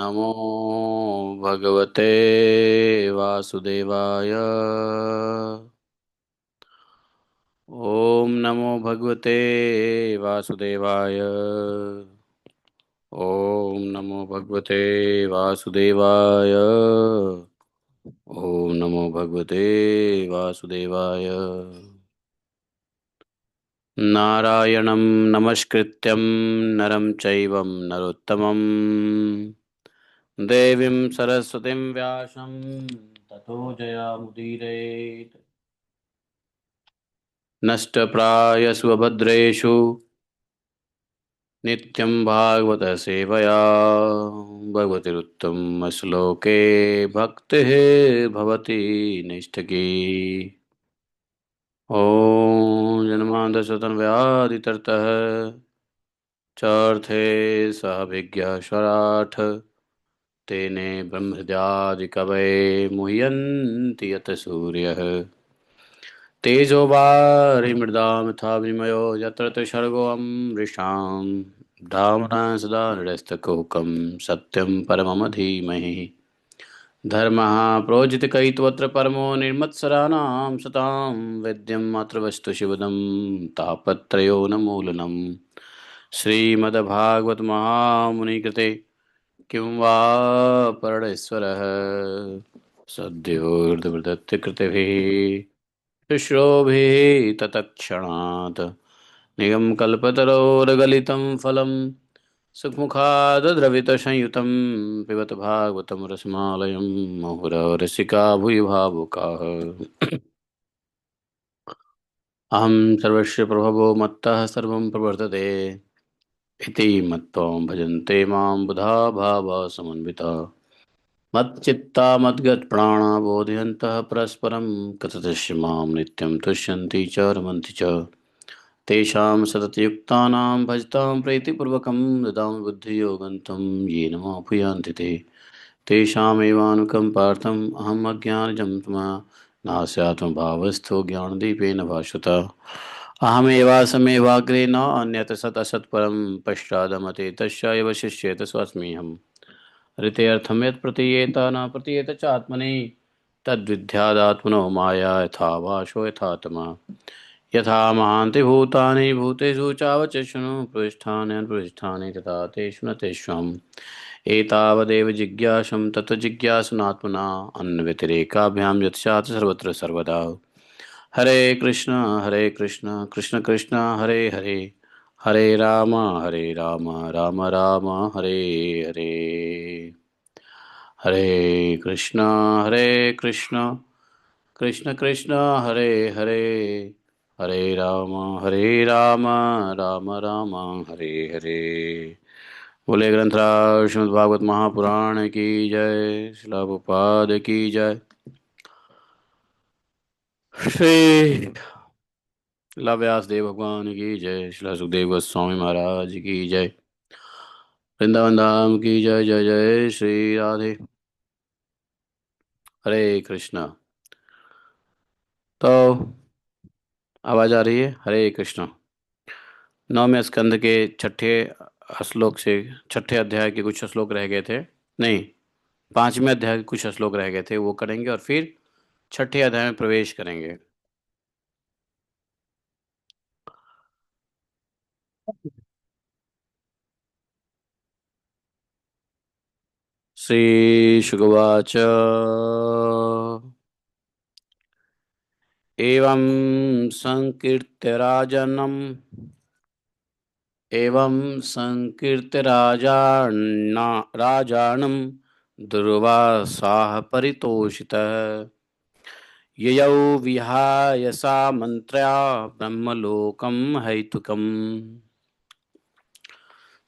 नमो भगवते वासुदेवाय। ओम नमो भगवते वासुदेवाय। ओम नमो भगवते वासुदेवाय। ओम नमो भगवते वासुदेवाय। नारायणं नमस्कृत्यं नरं चैव नरोत्तमं देवीं सरस्वतीं व्यासं ततो जयामुदीरयेत्। नष्टप्रायस्वभद्रेषु नित्यं भागवत सेवया भगवतिरुत्तमश्लोके भक्तिः भवति निष्ठकी। ॐ जन्मान्तशतव्याधितर्तः चार्थे सह विज्ञाश्वराट् तेने ब्रह्महृदादिकवये मुह्यन्ति यत् सूर्यः तेजो वारिमृदां यथा विनिमयो यत्र त्रिसर्गो अमृषां धाम्ना सदा निरस्तकुहकं सत्यं परमं धीमहि धर्मः प्रोजितकैतवत्र परमो निर्मत्सराणां सतां वेद्यं मातृवस्तु शिवदं तापत्रयोन्मूलनं श्रीमद्भागवत महामुनिकृते किं वा परमेश्वरः सद्यो हृदयवृदत्य कृतभिः शुश्रोभिः तत्क्षणात् निगमकल्पतरोर्गलितं फलं सुखमुखादद्रवितसंयुतं पिबत भागवतं रसमालयं मुहुरः रसिका भूय भावुकाः। अहं सर्वस्य प्रभवो मत्तः सर्वं प्रवर्तते इति मत्त्वं भजन्ते मां बुधा भावः समन्वितः मच्चित्ता मद्गतप्राणा बोधयन्तः परस्परं कथयस्य मां नित्यं तुष्यन्ति च रमन्ति च तेषां सततयुक्तानां भजतां प्रीतिपूर्वकं ददामि बुद्धियोगं तं येन मापुयान्ति ते तेषामेवानुकम्पार्थम् अहम् अज्ञानजं तमः नास्यात्मभावस्थो ज्ञानदीपेन भास्वता अहमेवासमेवाग्रे न अन्यत् सत् असत्परं पश्चादमते तस्य एव शिष्येत स्वस्म्यहम् ऋतेऽर्थं यत् प्रतीयेत न प्रतीयेत च आत्मनि तद्विद्यादात्मनो माया यथा वाशो यथात्मा यथा महान्ति भूतानि भूतेषु चावचष्णु पृष्ठानि अनुपृष्ठानि तथा तेषु न तेष्वम् एतावदेव जिज्ञासं तत् जिज्ञासुनात्मना अन्यव्यतिरेकाभ्यां यत्स्यात् सर्वत्र सर्वदा हरे कृष्ण कृष्ण कृष्ण हरे हरे हरे राम राम राम हरे हरे हरे कृष्ण कृष्ण कृष्ण हरे हरे हरे राम राम राम हरे हरे। बोले ग्रंथराज श्रीमद् भागवत महापुराण की जय। श्रील प्रभुपाद की जय। श्री व्यास देव भगवान की जय। श्री सुखदेव गोस्वामी महाराज की जय। वृंदावन धाम की जय। जय जय श्री राधे। हरे कृष्णा। तो आवाज आ रही है? हरे कृष्णा। नौवें स्कंद के छठे श्लोक से छठे अध्याय के कुछ श्लोक रह गए थे। नहीं, पांचवें अध्याय के कुछ श्लोक रह गए थे, वो करेंगे और फिर छठे अध्याय में प्रवेश करेंगे। श्री शुकवाच एवं संकीर्त्य राजानं दुर्वासाः परितोषितः ययौ विहाय सा मन्त्र्या ब्रह्मलोकं हैतुकम्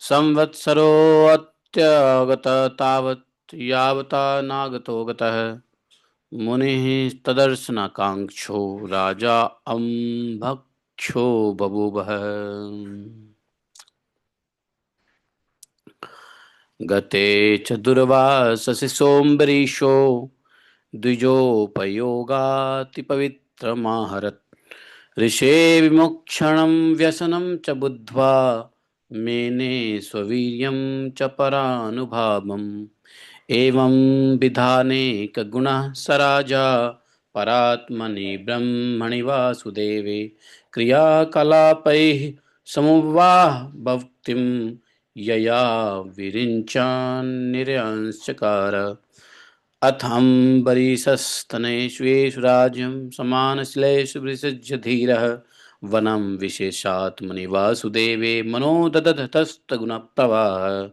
संवत्सरोऽत्यगत तावत् यावता नागतो गतः मुनिः तदर्शनाकाङ्क्षो राजा अम्भक्षो बभूवः गते च दुर्वाससि सोऽम्बरीशो द्विजोपयोगातिपवित्रमाहरत् ऋषे विमोक्षणं व्यसनं च बुद्ध्वा मेने स्ववीर्यं च परानुभावम् एवं विधानेक गुणः स राजा परात्मनि ब्रह्मणि वासुदेवे क्रियाकलापैः समुवाह भक्तिं यया विरिञ्चान् निरंशकार अथाम्बरीशस्तनयेष्वेषु राज्यं समानशिलेषु विसृज्य धीरः वनं विशेषात्मनि वासुदेवे मनो ददधतस्तगुणप्रवाह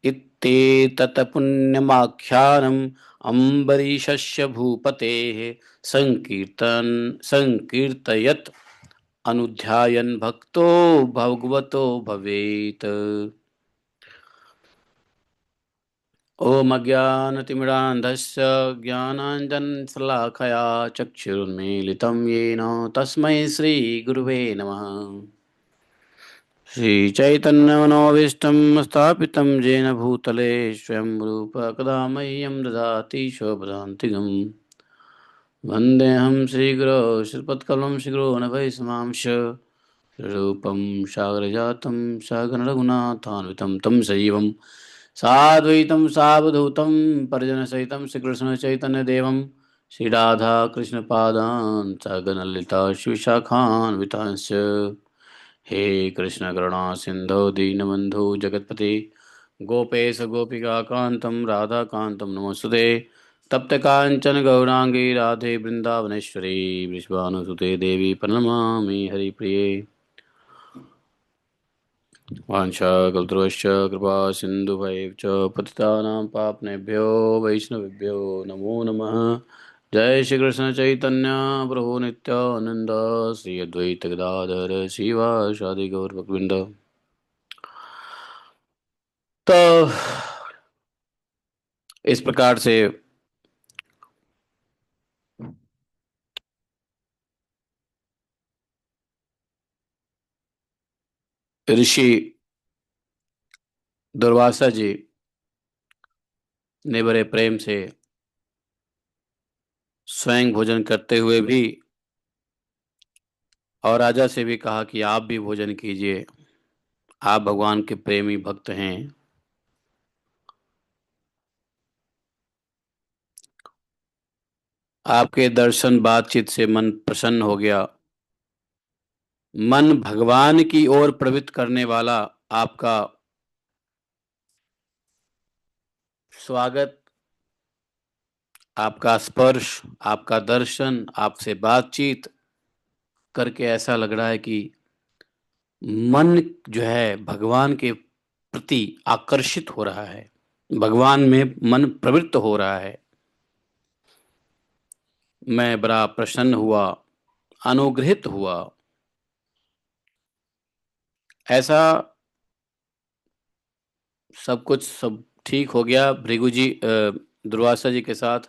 इत्येतत् पुण्यमाख्यानम् अम्बरीषस्य भूपतेः संकीर्तयत् अनुध्यायन् भक्तो भगवतो भवेत्। ॐ अज्ञानतिमिरान्धस्य ज्ञानाञ्जनशलाकया चक्षुरुन्मीलितं येन तस्मै श्रीगुरुवे नमः। श्रीचैतन्यमनोभीष्टं स्थापितं येन भूतले स्वयं रूप कदा मह्यं ददाति स्वपदान्तिकम् वन्देऽहं श्रीगुरो श्रीपत्कलं श्रीगुरोनभैस्मांश रूपं सागरजातं सागररघुनाथान्वितं तं सजीवं साद्वैतं सावधूतं परिजनसहितं श्रीकृष्णचैतन्यदेवं श्रीराधाकृष्णपादान् सागरललिता शिवशाखान्वितांश्च हे कृष्ण करुणा सिंधु दीनबंधु जगतपते गोपेश गोपिकाकांतं राधाकांतं नमोस्तुते तप्त कांचन गौरांगी राधे वृंदावनेश्वरी वृषभानुसुते देवी प्रणमामि हरिप्रिये वाञ्छाकल्पतरुश्च कृपा सिन्धुभैः च पतितानां पावनेभ्यो वैष्णवेभ्यो नमो नमः। जय श्री कृष्ण चैतन्य प्रभु नित्यानंद श्री अद्वैत गदाधर शिवासादि गौर भक्तवृंद। तो इस प्रकार से ऋषि दुर्वासा जी ने बड़े प्रेम से स्वयं भोजन करते हुए भी और राजा से भी कहा कि आप भी भोजन कीजिए, आप भगवान के प्रेमी भक्त हैं। आपके दर्शन बातचीत से मन प्रसन्न हो गया। मन भगवान की ओर प्रवृत्त करने वाला आपका स्वागत, आपका स्पर्श, आपका दर्शन, आपसे बातचीत करके ऐसा लग रहा है कि मन जो है भगवान के प्रति आकर्षित हो रहा है, भगवान में मन प्रवृत्त हो रहा है। मैं बड़ा प्रसन्न हुआ, अनुग्रहित हुआ। ऐसा सब कुछ सब ठीक हो गया भृगु जी दुर्वासा जी के साथ।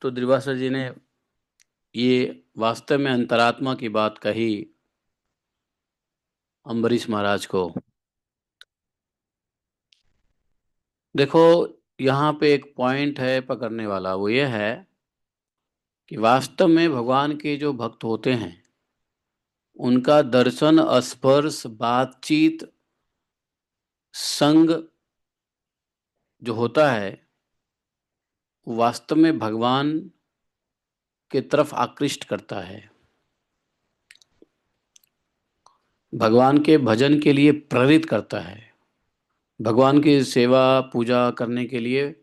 तो दुर्वासा जी ने ये वास्तव में अंतरात्मा की बात कही अम्बरीश महाराज को। देखो, यहाँ पे एक पॉइंट है पकड़ने वाला, वो ये है कि वास्तव में भगवान के जो भक्त होते हैं उनका दर्शन, स्पर्श, बातचीत, संग जो होता है वास्तव में भगवान के तरफ आकृष्ट करता है, भगवान के भजन के लिए प्रेरित करता है, भगवान की सेवा पूजा करने के लिए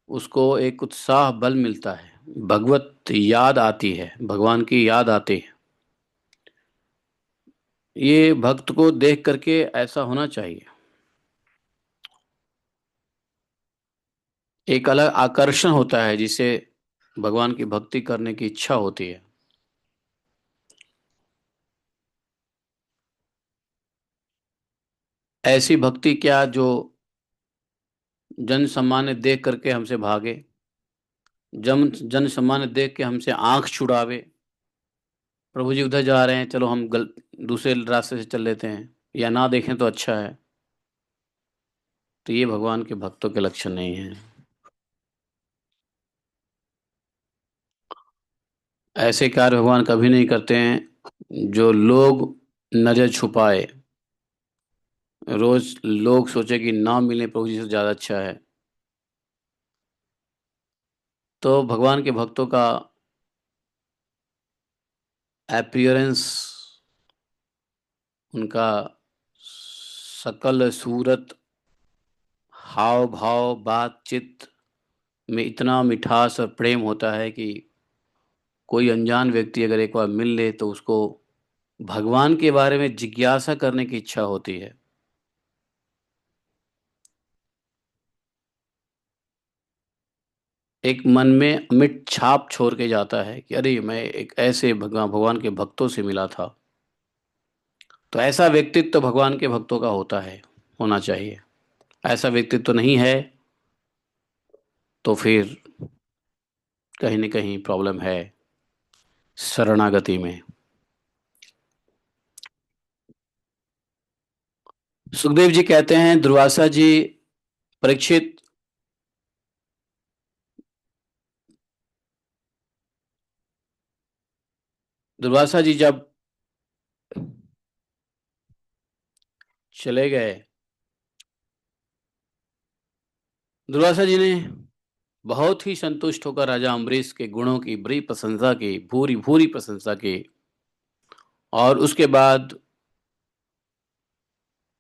उसको एक उत्साह बल मिलता है, भगवत याद आती है, भगवान की याद आती है। ये भक्त को देख करके ऐसा होना चाहिए, एक अलग आकर्षण होता है जिसे भगवान की भक्ति करने की इच्छा होती है। ऐसी भक्ति क्या जो जन सम्मान देख करके हमसे भागे, जन जन सम्मान देख के हमसे आंख छुड़ावे, प्रभु जी उधर जा रहे हैं चलो हम दूसरे रास्ते से चल लेते हैं, या ना देखें तो अच्छा है। तो ये भगवान के भक्तों के लक्षण नहीं है। ऐसे कार्य भगवान कभी नहीं करते हैं जो लोग नजर छुपाए। रोज लोग सोचे कि ना मिले प्रभु जी से ज़्यादा अच्छा है। तो भगवान के भक्तों का अपीयरेंस, उनका सकल सूरत, हाव भाव, बातचीत में इतना मिठास और प्रेम होता है कि कोई अनजान व्यक्ति अगर एक बार मिल ले तो उसको भगवान के बारे में जिज्ञासा करने की इच्छा होती है। एक मन में अमिट छाप छोड़ के जाता है कि अरे मैं एक ऐसे भगवान भगवान के भक्तों से मिला था। तो ऐसा व्यक्तित्व तो भगवान के भक्तों का होता है, होना चाहिए। ऐसा व्यक्तित्व तो नहीं है तो फिर कहीं न कहीं प्रॉब्लम है शरणागति में। सुखदेव जी कहते हैं, दुर्वासा जी, परीक्षित, दुर्वासा जी जब चले गए, दुर्वासा जी ने बहुत ही संतुष्ट होकर राजा अम्बरीश के गुणों की बड़ी प्रशंसा की, भूरी भूरी प्रशंसा की। और उसके बाद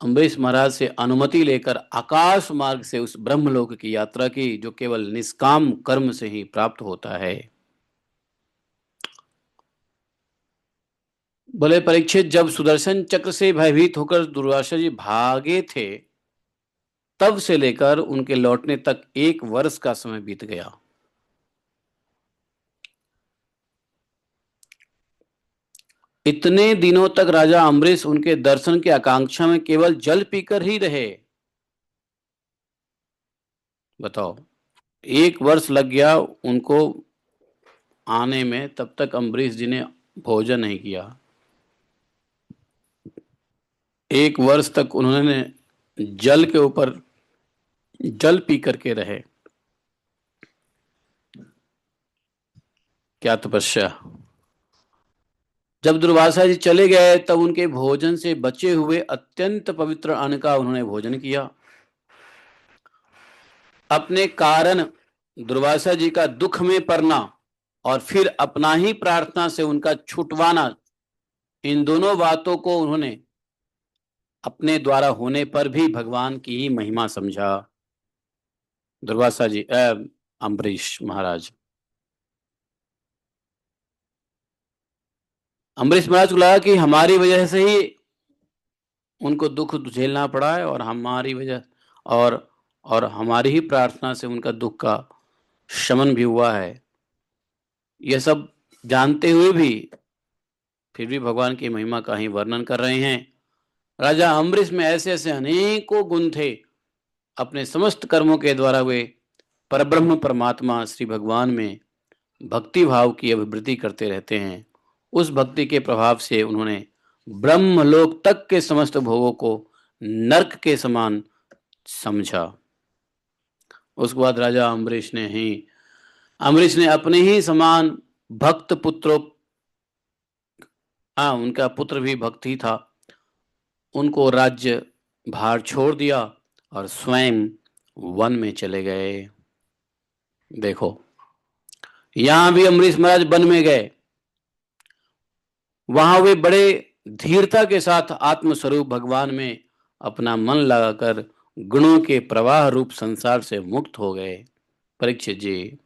अम्बरीश महाराज से अनुमति लेकर आकाश मार्ग से उस ब्रह्मलोक की यात्रा की, जो केवल निष्काम कर्म से ही प्राप्त होता है। बोले, परीक्षित, जब सुदर्शन चक्र से भयभीत होकर दुर्वासा जी भागे थे, तब से लेकर उनके लौटने तक 1 वर्ष का समय बीत गया। इतने दिनों तक राजा अम्बरीश उनके दर्शन की आकांक्षा में केवल जल पीकर ही रहे। बताओ, 1 वर्ष लग गया उनको आने में, तब तक अम्बरीश जी ने भोजन नहीं किया। 1 वर्ष तक उन्होंने जल के ऊपर जल पी करके रहे। क्या तपस्या! जब दुर्वासा जी चले गए तब उनके भोजन से बचे हुए अत्यंत पवित्र अन्न का उन्होंने भोजन किया। अपने कारण दुर्वासा जी का दुख में पड़ना और फिर अपना ही प्रार्थना से उनका छुटवाना, इन दोनों बातों को उन्होंने अपने द्वारा होने पर भी भगवान की ही महिमा समझा। दुर्वासा जी, अम्बरीश महाराज, अम्बरीश महाराज को लगा कि हमारी वजह से ही उनको दुख झेलना पड़ा है, और हमारी वजह और और हमारी ही प्रार्थना से उनका दुख का शमन भी हुआ है। यह सब जानते हुए भी फिर भी भगवान की महिमा का ही वर्णन कर रहे हैं। राजा अम्बरीश में ऐसे ऐसे अनेकों गुण थे। अपने समस्त कर्मों के द्वारा वे परब्रह्म परमात्मा श्री भगवान में भक्ति भाव की अभिवृद्धि करते रहते हैं। उस भक्ति के प्रभाव से उन्होंने ब्रह्मलोक तक के समस्त भोगों को नरक के समान समझा। उसके बाद राजा अम्बरीश ने अपने ही समान भक्त पुत्रों, हाँ, उनका पुत्र भी भक्त ही था, उनको राज्य भार छोड़ दिया और स्वयं वन में चले गए। देखो, यहां भी अम्बरीश महाराज वन में गए। वहां वे बड़े धीरता के साथ आत्मस्वरूप भगवान में अपना मन लगाकर गुणों के प्रवाह रूप संसार से मुक्त हो गए। परीक्षित जी,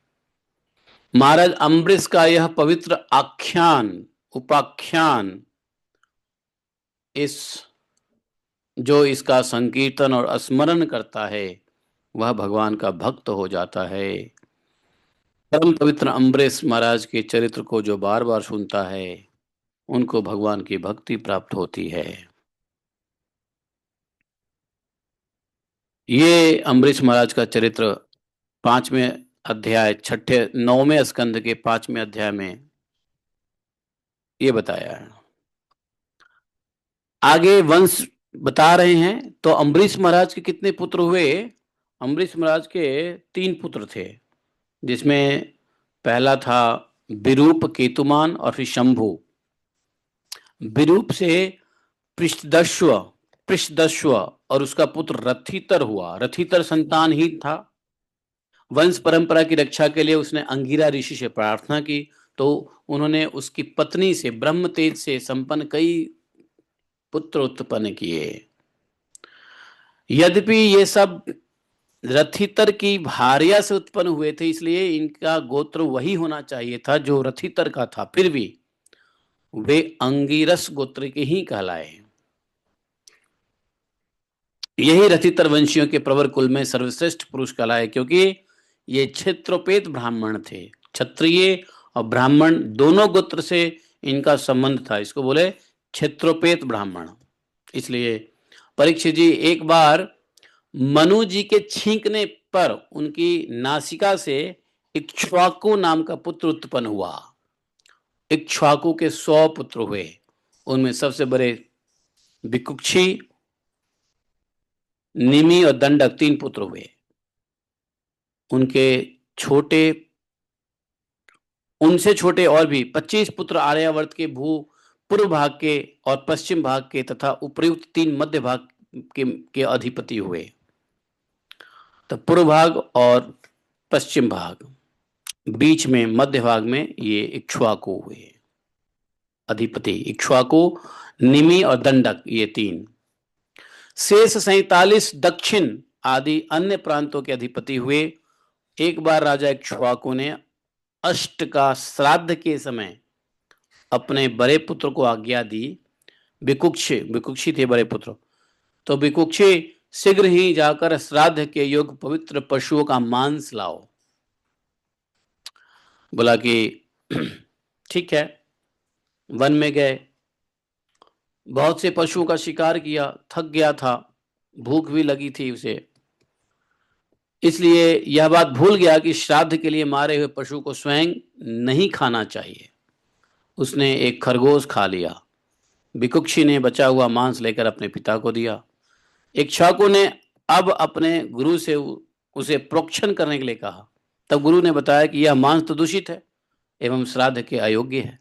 महाराज अम्बरीश का यह पवित्र आख्यान, उपाख्यान, इस जो इसका संकीर्तन और स्मरण करता है वह भगवान का भक्त हो जाता है। परम पवित्र अम्बरीश महाराज के चरित्र को जो बार बार सुनता है उनको भगवान की भक्ति प्राप्त होती है। ये अम्बरीश महाराज का चरित्र 5वें अध्याय, 9वें स्कंद के 5वें अध्याय में ये बताया है। आगे वंश बता रहे हैं। तो अम्बरीश महाराज के कितने पुत्र हुए? अम्बरीश महाराज के 3 पुत्र थे, जिसमें पहला था विरूप, केतुमान और फिर शंभु। विरूप से पृष्ठदस्व, पृष्ठदस्व और उसका पुत्र रथितर हुआ। रथितर संतानहीन था। वंश परंपरा की रक्षा के लिए उसने अंगिरा ऋषि से प्रार्थना की, तो उन्होंने उसकी पत्नी से ब्रह्म तेज से संपन्न कई पुत्र उत्पन्न किए। यद्यपि ये सब रथितर की भार्या से उत्पन्न हुए थे, इसलिए इनका गोत्र वही होना चाहिए था जो रथितर का था, फिर भी वे अंगिरस गोत्र के ही कहलाए। यही रथितर वंशियों के प्रवर कुल में सर्वश्रेष्ठ पुरुष कहलाए, क्योंकि ये क्षेत्रोपेत ब्राह्मण थे। क्षत्रिय और ब्राह्मण दोनों गोत्र से इनका संबंध था, इसको बोले क्षेत्रोपेत ब्राह्मण। इसलिए परीक्षित जी एक बार मनु जी के छींकने पर उनकी नासिका से इक्ष्वाकु नाम का पुत्र उत्पन्न हुआ। इक्ष्वाकु के 100 पुत्र हुए, उनमें सबसे बड़े विकुक्षी, निमि और दंडक 3 पुत्र हुए। उनके छोटे उनसे छोटे और भी 25 पुत्र आर्यावर्त के भू पूर्व भाग के और पश्चिम भाग के तथा उपयुक्त 3 मध्य भाग के अधिपति हुए। तो पूर्व भाग और पश्चिम भाग, बीच में मध्य भाग में ये इक्ष्वाकु हुए अधिपति। इक्ष्वाकु, निमि और दंडक, ये 3। शेष 47 दक्षिण आदि अन्य प्रांतों के अधिपति हुए। एक बार राजा इक्ष्वाकु ने अष्ट का श्राद्ध के समय अपने बड़े पुत्र को आज्ञा दी। विकुक्षी थे बड़े पुत्र, तो विकुक्षी शीघ्र ही जाकर श्राद्ध के योग्य पवित्र पशुओं का मांस लाओ। बोला कि ठीक है। वन में गए, बहुत से पशुओं का शिकार किया, थक गया था, भूख भी लगी थी उसे, इसलिए यह बात भूल गया कि श्राद्ध के लिए मारे हुए पशु को स्वयं नहीं खाना चाहिए। उसने एक खरगोश खा लिया। विकुक्षी ने बचा हुआ मांस लेकर अपने पिता को दिया। इक्ष्वाकु ने अब अपने गुरु से उसे प्रोक्षण करने के लिए कहा। तब गुरु ने बताया कि यह मांस तो दूषित है एवं श्राद्ध के अयोग्य है।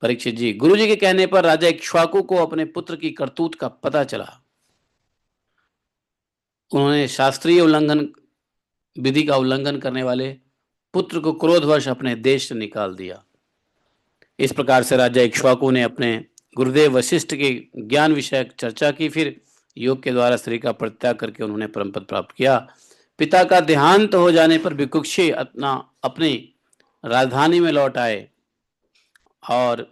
परीक्षित जी, गुरु जी के कहने पर राजा इक्ष्वाकु को अपने पुत्र की करतूत का पता चला। उन्होंने शास्त्रीय उल्लंघन विधि का उल्लंघन करने वाले पुत्र को क्रोधवश अपने देश से निकाल दिया। इस प्रकार से राजा इक्ष्वाकु ने अपने गुरुदेव वशिष्ठ के ज्ञान विषयक चर्चा की, फिर योग के द्वारा शरीर का परित्याग करके उन्होंने परम पद प्राप्त किया। पिता का देहांत हो जाने पर विकुक्षी अपनी राजधानी में लौट आए और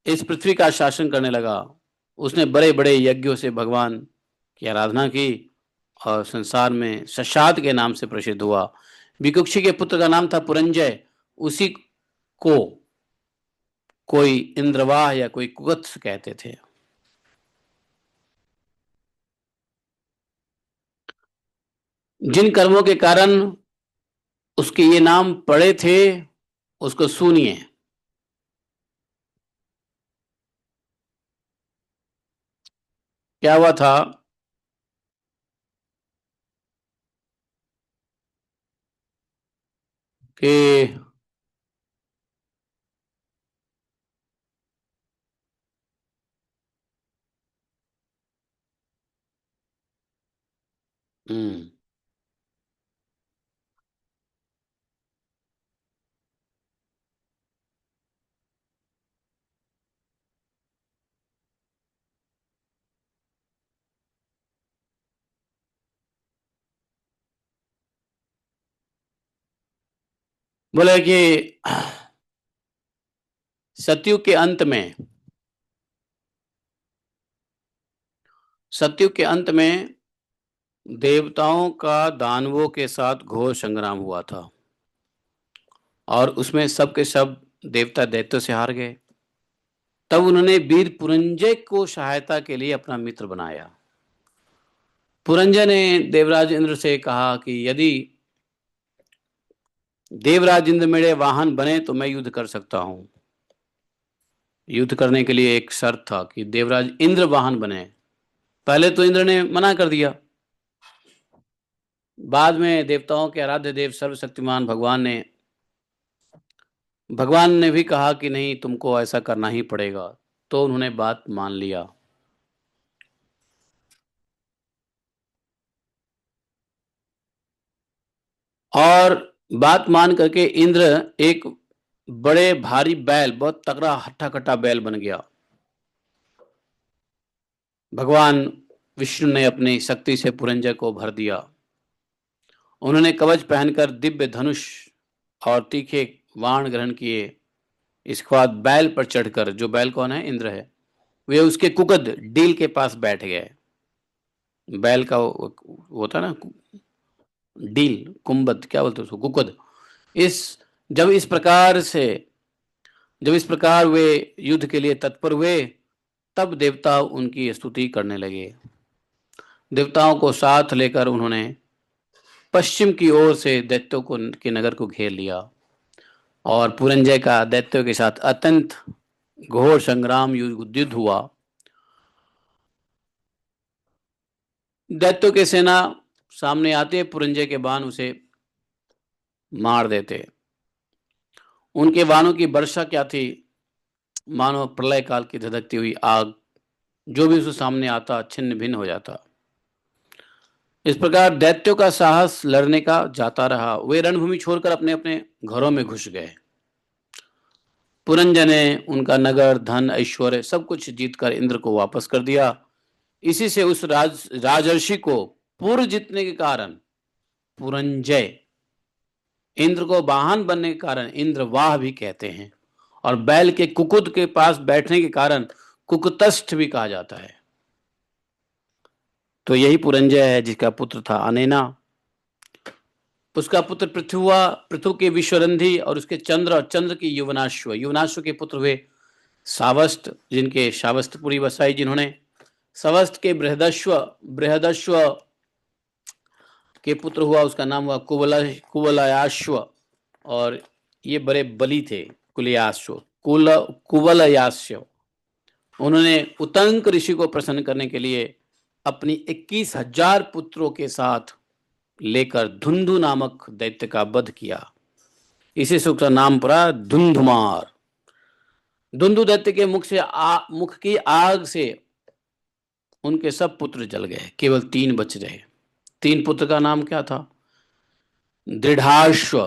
इस पृथ्वी का शासन करने लगा। उसने बड़े बड़े यज्ञों से भगवान की आराधना की और संसार में शशाद के नाम से प्रसिद्ध हुआ। विकुक्षी के पुत्र का नाम था पुरंजय। उसी को कोई इंद्रवाह या कोई कुगत्स कहते थे। जिन कर्मों के कारण उसके ये नाम पड़े थे उसको सुनिए। क्या हुआ था कि हम्म बोले कि सतयुग के अंत में सतयुग के अंत में देवताओं का दानवों के साथ घोर संग्राम हुआ था और उसमें सब के सब देवता दैत्यों से हार गए। तब उन्होंने वीर पुरंजय को सहायता के लिए अपना मित्र बनाया। पुरंजय ने देवराज इंद्र से कहा कि यदि देवराज इंद्र मेरे वाहन बने तो मैं युद्ध कर सकता हूं। युद्ध करने के लिए एक शर्त था कि देवराज इंद्र वाहन बने। पहले तो इंद्र ने मना कर दिया, बाद में देवताओं के आराध्य देव सर्वशक्तिमान भगवान ने भी कहा कि नहीं, तुमको ऐसा करना ही पड़ेगा। तो उन्होंने बात मान लिया। और बात मान करके इंद्र एक बड़े भारी बैल, बहुत तगड़ा हट्टा कट्टा बैल बन गया। भगवान विष्णु ने अपनी शक्ति से पुरंजय को भर दिया। उन्होंने कवच पहनकर दिव्य धनुष और तीखे बाण ग्रहण किए। इसके बाद बैल पर चढ़कर, जो बैल कौन है? इंद्र है, वे उसके कुकद डील के पास बैठ गए। बैल का वो होता है ना डील, कुंबद क्या बोलते हैं उसको, कुकद। इस जब इस प्रकार से जब इस प्रकार वे युद्ध के लिए तत्पर हुए, तब देवता उनकी स्तुति करने लगे। देवताओं को साथ लेकर उन्होंने पश्चिम की ओर से दैत्यों को के नगर को घेर लिया और पुरंजय का दैत्यों के साथ अत्यंत घोर संग्राम युद्ध हुआ। दैत्यों के सेना सामने आते, पुरंजय के बाण उसे मार देते। उनके बाणों की वर्षा क्या थी, मानो प्रलय काल की धधकती हुई आग, जो भी उसके सामने आता छिन्न भिन्न हो जाता। इस प्रकार दैत्यों का साहस लड़ने का जाता रहा। वे रणभूमि छोड़कर अपने अपने घरों में घुस गए। पुरंजय ने उनका नगर, धन, ऐश्वर्य सब कुछ जीतकर इंद्र को वापस कर दिया। इसी से उस राजर्षि को पुर जीतने के कारण पुरंजय, इंद्र को वाहन बनने के कारण इंद्रवाह भी कहते हैं, और बैल के कुकुद के पास बैठने के कारण कुकुतस्थ भी कहा जाता है। तो यही पुरंजय है जिसका पुत्र था अनेना। उसका पुत्र पृथु हुआ, पृथु के विश्वरंधी, और उसके चंद्र, और चंद्र की युवनाश्व, युवनाश्व के पुत्र हुए सावस्त, जिनके सावस्तपुरी बसाई जिन्होंने। सवस्त के बृहदश्व, बृहदश्व के पुत्र हुआ, उसका नाम हुआ कुवलयाश्व, और ये बड़े बली थे, कुलयाश्व, कुवलयाश्व। उन्होंने उतंक ऋषि को प्रसन्न करने के लिए अपनी 21,000 पुत्रों के साथ लेकर धुंधु नामक दैत्य का वध किया। इसी से उसका नाम पड़ा धुंधुमार। धुंधु दैत्य के मुख की आग से उनके सब पुत्र जल गए, केवल 3 बच रहे। 3 पुत्र का नाम क्या था? दृढ़ाश्व,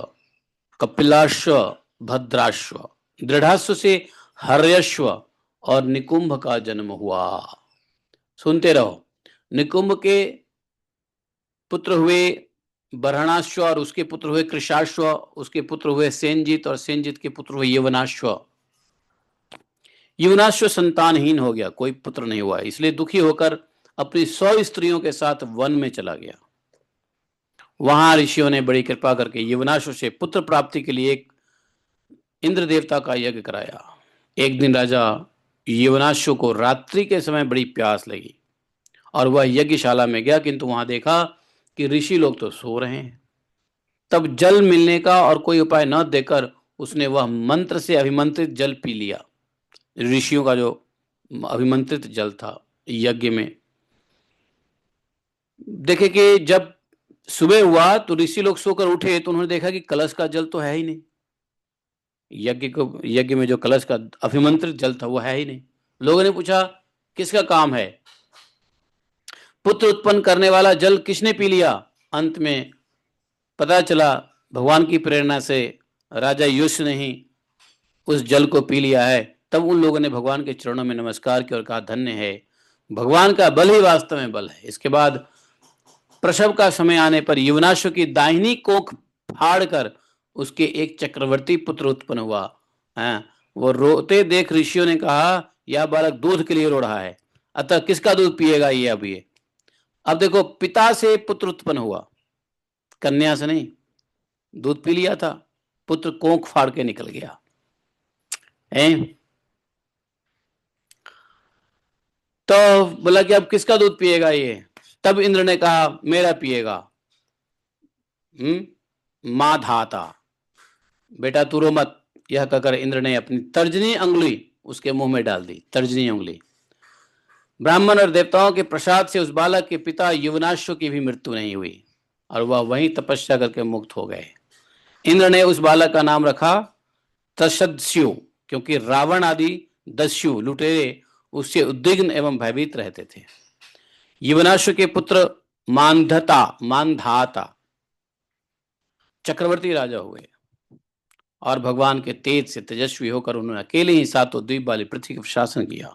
कपिलाश्व, भद्राश्व। दृढ़ाश्व से हर्यश्व और निकुंभ का जन्म हुआ। सुनते रहो। निकुंभ के पुत्र हुए बरहणाश्व, और उसके पुत्र हुए कृशाश्व, उसके पुत्र हुए सेनजीत, और सेनजीत के पुत्र हुए यवनाश्व। यवनाश्व संतानहीन हो गया, कोई पुत्र नहीं हुआ, इसलिए दुखी होकर अपनी 100 स्त्रियों के साथ वन में चला गया। वहां ऋषियों ने बड़ी कृपा करके यवनाश्व से पुत्र प्राप्ति के लिए एक इंद्र देवता का यज्ञ कराया। एक दिन राजा यवनाश्व को रात्रि के समय बड़ी प्यास लगी और वह यज्ञशाला में गया, किंतु वहां देखा कि ऋषि लोग तो सो रहे हैं। तब जल मिलने का और कोई उपाय न देकर उसने वह मंत्र से अभिमंत्रित जल पी लिया। ऋषियों का जो अभिमंत्रित जल था यज्ञ में। देखे कि जब सुबह हुआ तो ऋषि लोग सोकर उठे तो उन्होंने देखा कि कलश का जल तो है ही नहीं। यज्ञ में जो कलश का अभिमंत्रित जल था वो है ही नहीं। लोगों ने पूछा किसका काम है? पुत्र उत्पन्न करने वाला जल किसने पी लिया? अंत में पता चला भगवान की प्रेरणा से राजा युष्ष ने ही उस जल को पी लिया है। तब उन लोगों ने भगवान के चरणों में नमस्कार किया और कहा धन्य है, भगवान का बल ही वास्तव में बल है। इसके बाद प्रसव का समय आने पर यवनाश्व की दाहिनी कोख फाड़कर उसके एक चक्रवर्ती पुत्र उत्पन्न हुआ। वो रोते देख ऋषियों ने कहा यह बालक दूध के लिए रो रहा है, अतः किसका दूध पिएगा ये? अब देखो, पिता से पुत्र उत्पन्न हुआ, कन्या से नहीं। दूध पी लिया था, पुत्र कोख फाड़ के निकल गया है। तो बोला कि अब किसका दूध पिएगा ये? तब इंद्र ने कहा मेरा पिएगा। मां धाता, बेटा तू रो मत। यह कहकर इंद्र ने अपनी तर्जनी अंगुली उसके मुंह में डाल दी। तर्जनी अंगुली। ब्राह्मण और देवताओं के प्रसाद से उस बालक के पिता युवनाश्व की भी मृत्यु नहीं हुई और वह वहीं तपस्या करके मुक्त हो गए। इंद्र ने उस बालक का नाम रखा तशदस्यु, क्योंकि रावण आदि दस्यु लुटेरे उससे उद्विग्न एवं भयभीत रहते थे। यवनाश्व के पुत्र मानधाता चक्रवर्ती राजा हुए और भगवान के तेज से तेजस्वी होकर उन्होंने अकेले ही सातों द्वीप वाली पृथ्वी का शासन किया।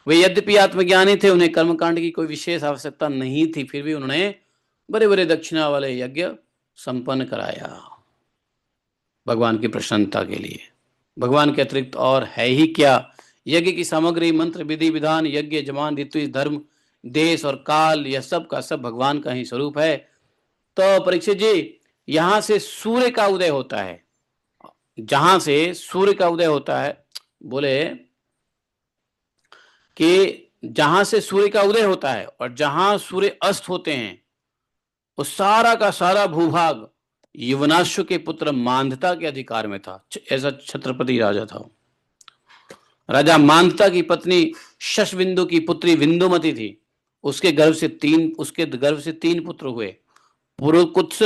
वे यद्यपि आत्मज्ञानी थे, उन्हें कर्मकांड की कोई विशेष आवश्यकता नहीं थी, फिर भी उन्होंने बड़े बड़े दक्षिणा वाले यज्ञ संपन्न कराया भगवान की प्रसन्नता के लिए। भगवान के अतिरिक्त और है ही क्या। यज्ञ की सामग्री, मंत्र, विधि विधान, यज्ञ यजमान, ऋतु, धर्म, देश और काल, यह सब का सब भगवान का ही स्वरूप है। तो परीक्षित जी, यहां से सूर्य का उदय होता है, जहां से सूर्य का उदय होता है, बोले कि जहां से सूर्य का उदय होता है और जहां सूर्य अस्त होते हैं, उस सारा का सारा भूभाग यवनाश्व के पुत्र मांधता के अधिकार में था। ऐसा छत्रपति राजा था। राजा मांधता की पत्नी शशबिंदु की पुत्री विंदुमती थी। उसके गर्भ से तीन पुत्र हुए, पुरुकुत्स,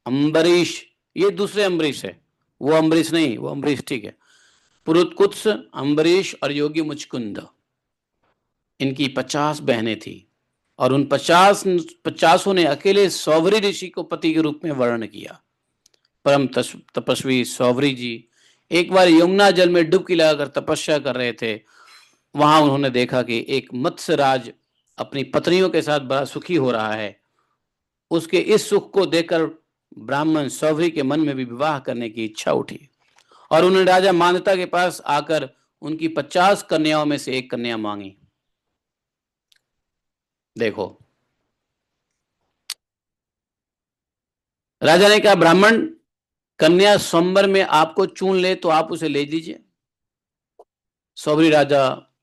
अम्बरीश, ये दूसरे अम्बरीश है, वो अम्बरीश नहीं, वो अम्बरीश ठीक है। पुरुकुत्स, अम्बरीश और योगी मुचकुंद, इनकी 50 बहनें थी और उन 50 ने अकेले सौवरी ऋषि को पति के रूप में वर्ण किया। परम तपस्वी सौवरी जी एक बार यमुना जल में डुबकी लगाकर तपस्या कर रहे थे। वहां उन्होंने देखा कि एक मत्स्यराज अपनी पत्नियों के साथ बड़ा सुखी हो रहा है। उसके इस सुख को देखकर ब्राह्मण सौवरी के मन में भी विवाह करने की इच्छा उठी और उन्होंने राजा मांधता के पास आकर उनकी 50 कन्याओं में से एक कन्या मांगी। देखो, राजा ने कहा, ब्राह्मण, कन्या स्वयंवर में आपको चुन ले तो आप उसे ले लीजिए।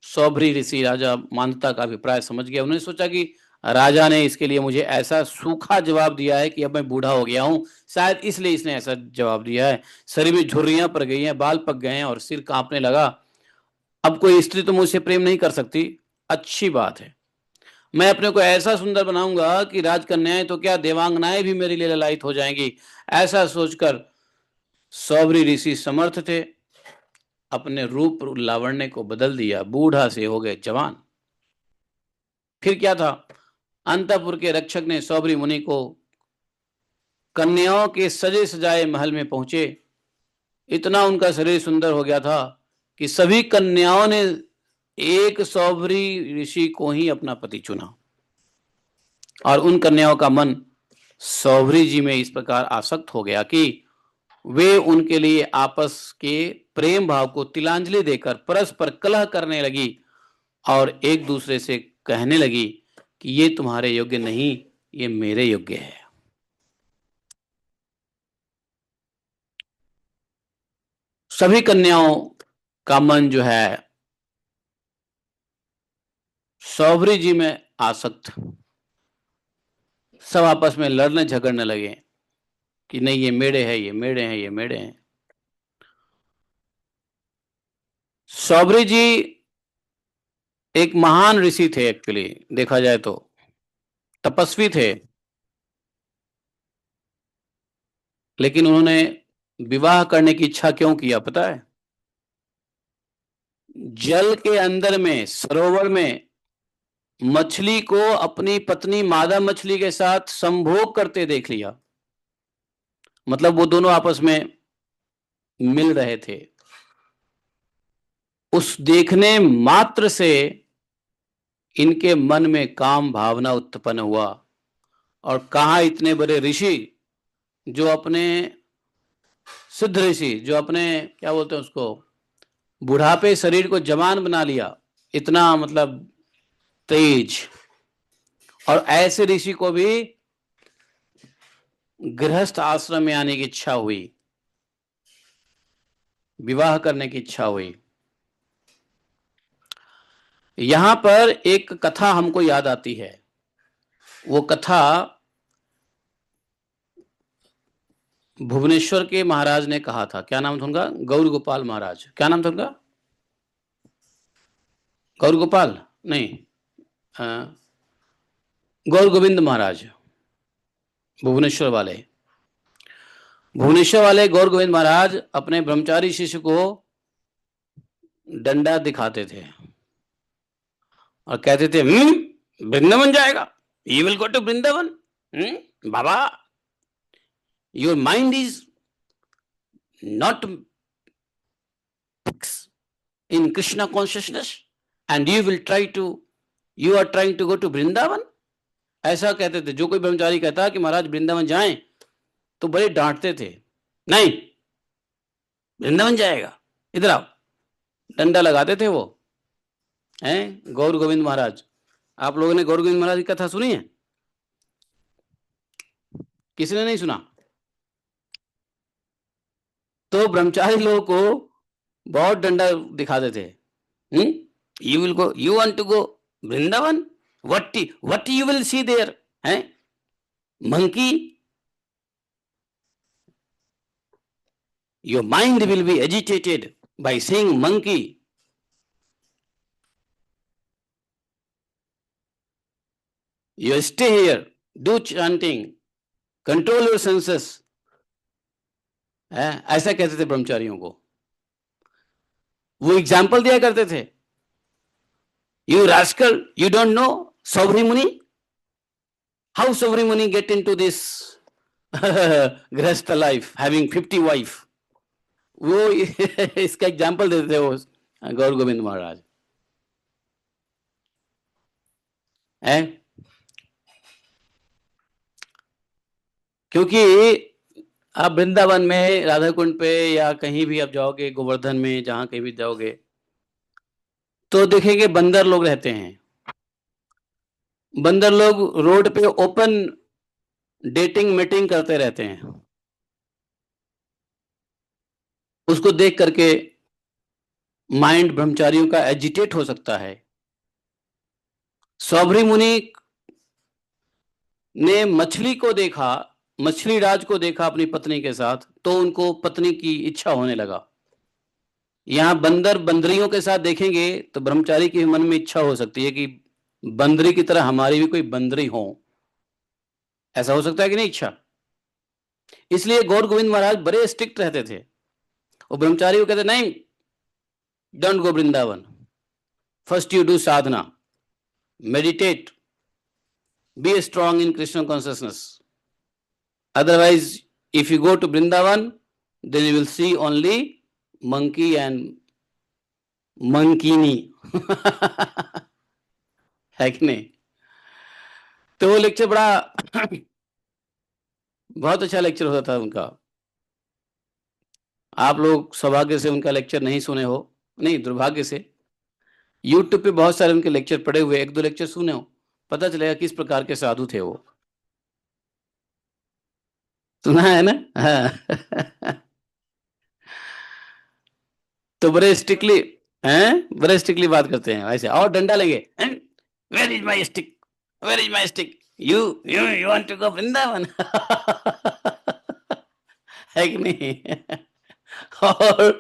सौभरी ऋषि राजा मांधता का अभिप्राय समझ गया। उन्होंने सोचा कि राजा ने इसके लिए मुझे ऐसा सूखा जवाब दिया है कि अब मैं बूढ़ा हो गया हूं, शायद इसलिए इसने ऐसा जवाब दिया है। शरीर में झुर्रियां पड़ गई हैं, बाल पक गए हैं और सिर कांपने लगा। अब कोई स्त्री तो मुझसे प्रेम नहीं कर सकती। अच्छी बात है, मैं अपने को ऐसा सुंदर बनाऊंगा कि राजकन्याएं तो क्या, देवांगनाएं भी मेरे लिए ललायित हो जाएंगी। ऐसा सोचकर सौभरी ऋषि समर्थ थे, अपने रूप लावण्य को बदल दिया, बूढ़ा से हो गए जवान। फिर क्या था, अंतपुर के रक्षक ने सौभरी मुनि को कन्याओं के सजे सजाए महल में पहुंचे। इतना उनका शरीर सुंदर हो गया था कि सभी कन्याओं ने एक सौभरी ऋषि को ही अपना पति चुना और उन कन्याओं का मन सौभरी जी में इस प्रकार आसक्त हो गया कि वे उनके लिए आपस के प्रेम भाव को तिलांजलि देकर परस्पर कलह करने लगी और एक दूसरे से कहने लगी कि ये तुम्हारे योग्य नहीं, ये मेरे योग्य है। सभी कन्याओं का मन जो है सौभरी जी में आसक्त, सब आपस में लड़ने झगड़ने लगे कि नहीं, ये मेरे हैं, ये मेरे हैं, ये मेरे हैं। सौभरी जी एक महान ऋषि थे, एक्चुअली देखा जाए तो तपस्वी थे, लेकिन उन्होंने विवाह करने की इच्छा क्यों किया पता है? जल के अंदर में, सरोवर में मछली को अपनी पत्नी मादा मछली के साथ संभोग करते देख लिया। मतलब वो दोनों आपस में मिल रहे थे। उस देखने मात्र से इनके मन में काम भावना उत्पन्न हुआ और कहा, इतने बड़े ऋषि जो अपने सिद्ध ऋषि जो अपने क्या बोलते हैं उसको, बुढ़ापे शरीर को जवान बना लिया, इतना मतलब तेज, और ऐसे ऋषि को भी गृहस्थ आश्रम में आने की इच्छा हुई, विवाह करने की इच्छा हुई। यहां पर एक कथा हमको याद आती है। वो कथा भुवनेश्वर के महाराज ने कहा था। क्या नाम था उनका? गौर गोपाल महाराज। क्या नाम था उनका? गौर गोपाल नहीं, गौर गोविंद महाराज। भुवनेश्वर वाले गौर गोविंद महाराज अपने ब्रह्मचारी शिष्य को डंडा दिखाते थे और कहते थे वृंदावन जाएगा, you will go to Vrindavan. बाबा, your mind is not in Krishna consciousness and you are trying to go to Vrindavan। ऐसा कहते थे। जो कोई ब्रह्मचारी कहता कि महाराज वृंदावन जाएं तो बड़े डांटते थे, नहीं वृंदावन जाएगा, इधर आओ, डंडा लगाते थे वो। हैं गौर गोविंद महाराज, आप लोगों ने गौर गोविंद महाराज की कथा सुनी है? किसी ने नहीं सुना? तो ब्रह्मचारी लोगों को बहुत डंडा दिखाते थे। You will go, you want to go Vrindavan, what you will see there, monkey, your mind will be agitated by seeing monkey। You stay here, do chanting, control your senses। ऐसा कहते थे ब्रह्मचारियों को। वो एग्जाम्पल दिया करते थे। You rascal, you don't know Saubhri Muni? How Saubhri Muni get into this grahastha life, having 50 wife? वो इसका एग्जाम्पल देते थे वो गौर गोविंद महाराज। क्योंकि आप वृंदावन में राधा कुंड पे या कहीं भी आप जाओगे, गोवर्धन में जहां कहीं भी जाओगे तो देखेंगे बंदर लोग रहते हैं। बंदर लोग रोड पे ओपन डेटिंग मीटिंग करते रहते हैं। उसको देख करके माइंड ब्रह्मचारियों का एजिटेट हो सकता है। सौभरी मुनि ने मछली को देखा, मछली राज को देखा अपनी पत्नी के साथ, तो उनको पत्नी की इच्छा होने लगा। यहां बंदर बंदरियों के साथ देखेंगे तो ब्रह्मचारी के मन में इच्छा हो सकती है कि बंदरी की तरह हमारी भी कोई बंदरी हो। ऐसा हो सकता है कि नहीं इच्छा? इसलिए गौर गोविंद महाराज बड़े स्ट्रिक्ट रहते थे। और ब्रह्मचारी को कहते नहीं, don't go Vrindavan, first you do Sadhana, meditate, B strong in Krishna consciousness. Otherwise, if you go to Vrindavan, then you will see only monkey and monkini। है कि नहीं? तो वो लेक्चर बड़ा बहुत अच्छा लेक्चर होता था उनका। आप लोग सौभाग्य से उनका लेक्चर नहीं सुने हो, नहीं दुर्भाग्य से YouTube पे बहुत सारे उनके लेक्चर पड़े हुए, एक दो लेक्चर सुने हो, पता चलेगा किस प्रकार के साधु थे वो। सुना है ना? हाँ। तो बड़े स्ट्रिक्टली बड़े स्ट्रिक्टली बात करते हैं ऐसे। और डंडा लेंगे, where is my stick, where is my stick, you you want to go Vrindavan. है कि नहीं? और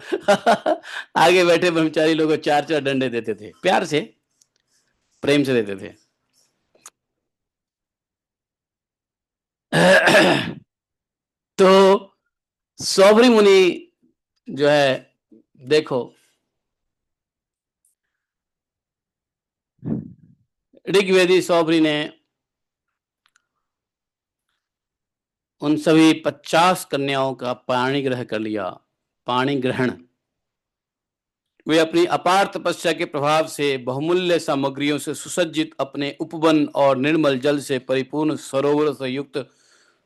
आगे बैठे ब्रह्मचारी लोगों को 4-4 डंडे देते थे, प्यार से प्रेम से देते थे। तो सौभरी मुनि जो है, देखो ऋग्वेदी सौभरी ने उन सभी 50 कन्याओं का पाणी ग्रहण कर लिया। पाणी ग्रहण, वे अपनी अपार तपस्या के प्रभाव से बहुमूल्य सामग्रियों से सुसज्जित अपने उपवन और निर्मल जल से परिपूर्ण सरोवर से युक्त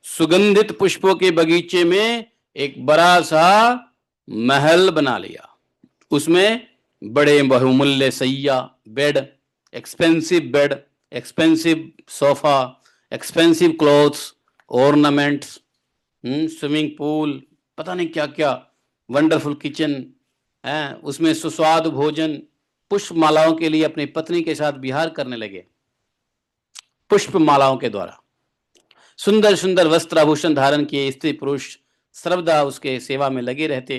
सुगंधित पुष्पों के बगीचे में एक बड़ा सा महल बना लिया। उसमें बड़े बहुमूल्य सैया, bed, expensive sofa, expensive clothes, ornaments, swimming pool, पता नहीं क्या क्या, वंडरफुल किचन है, उसमें सुस्वादु भोजन, पुष्प मालाओं के लिए अपनी पत्नी के साथ विहार करने लगे। पुष्प मालाओं के द्वारा सुंदर सुंदर वस्त्र आभूषण धारण किए स्त्री पुरुष सर्वदा उसके सेवा में लगे रहते।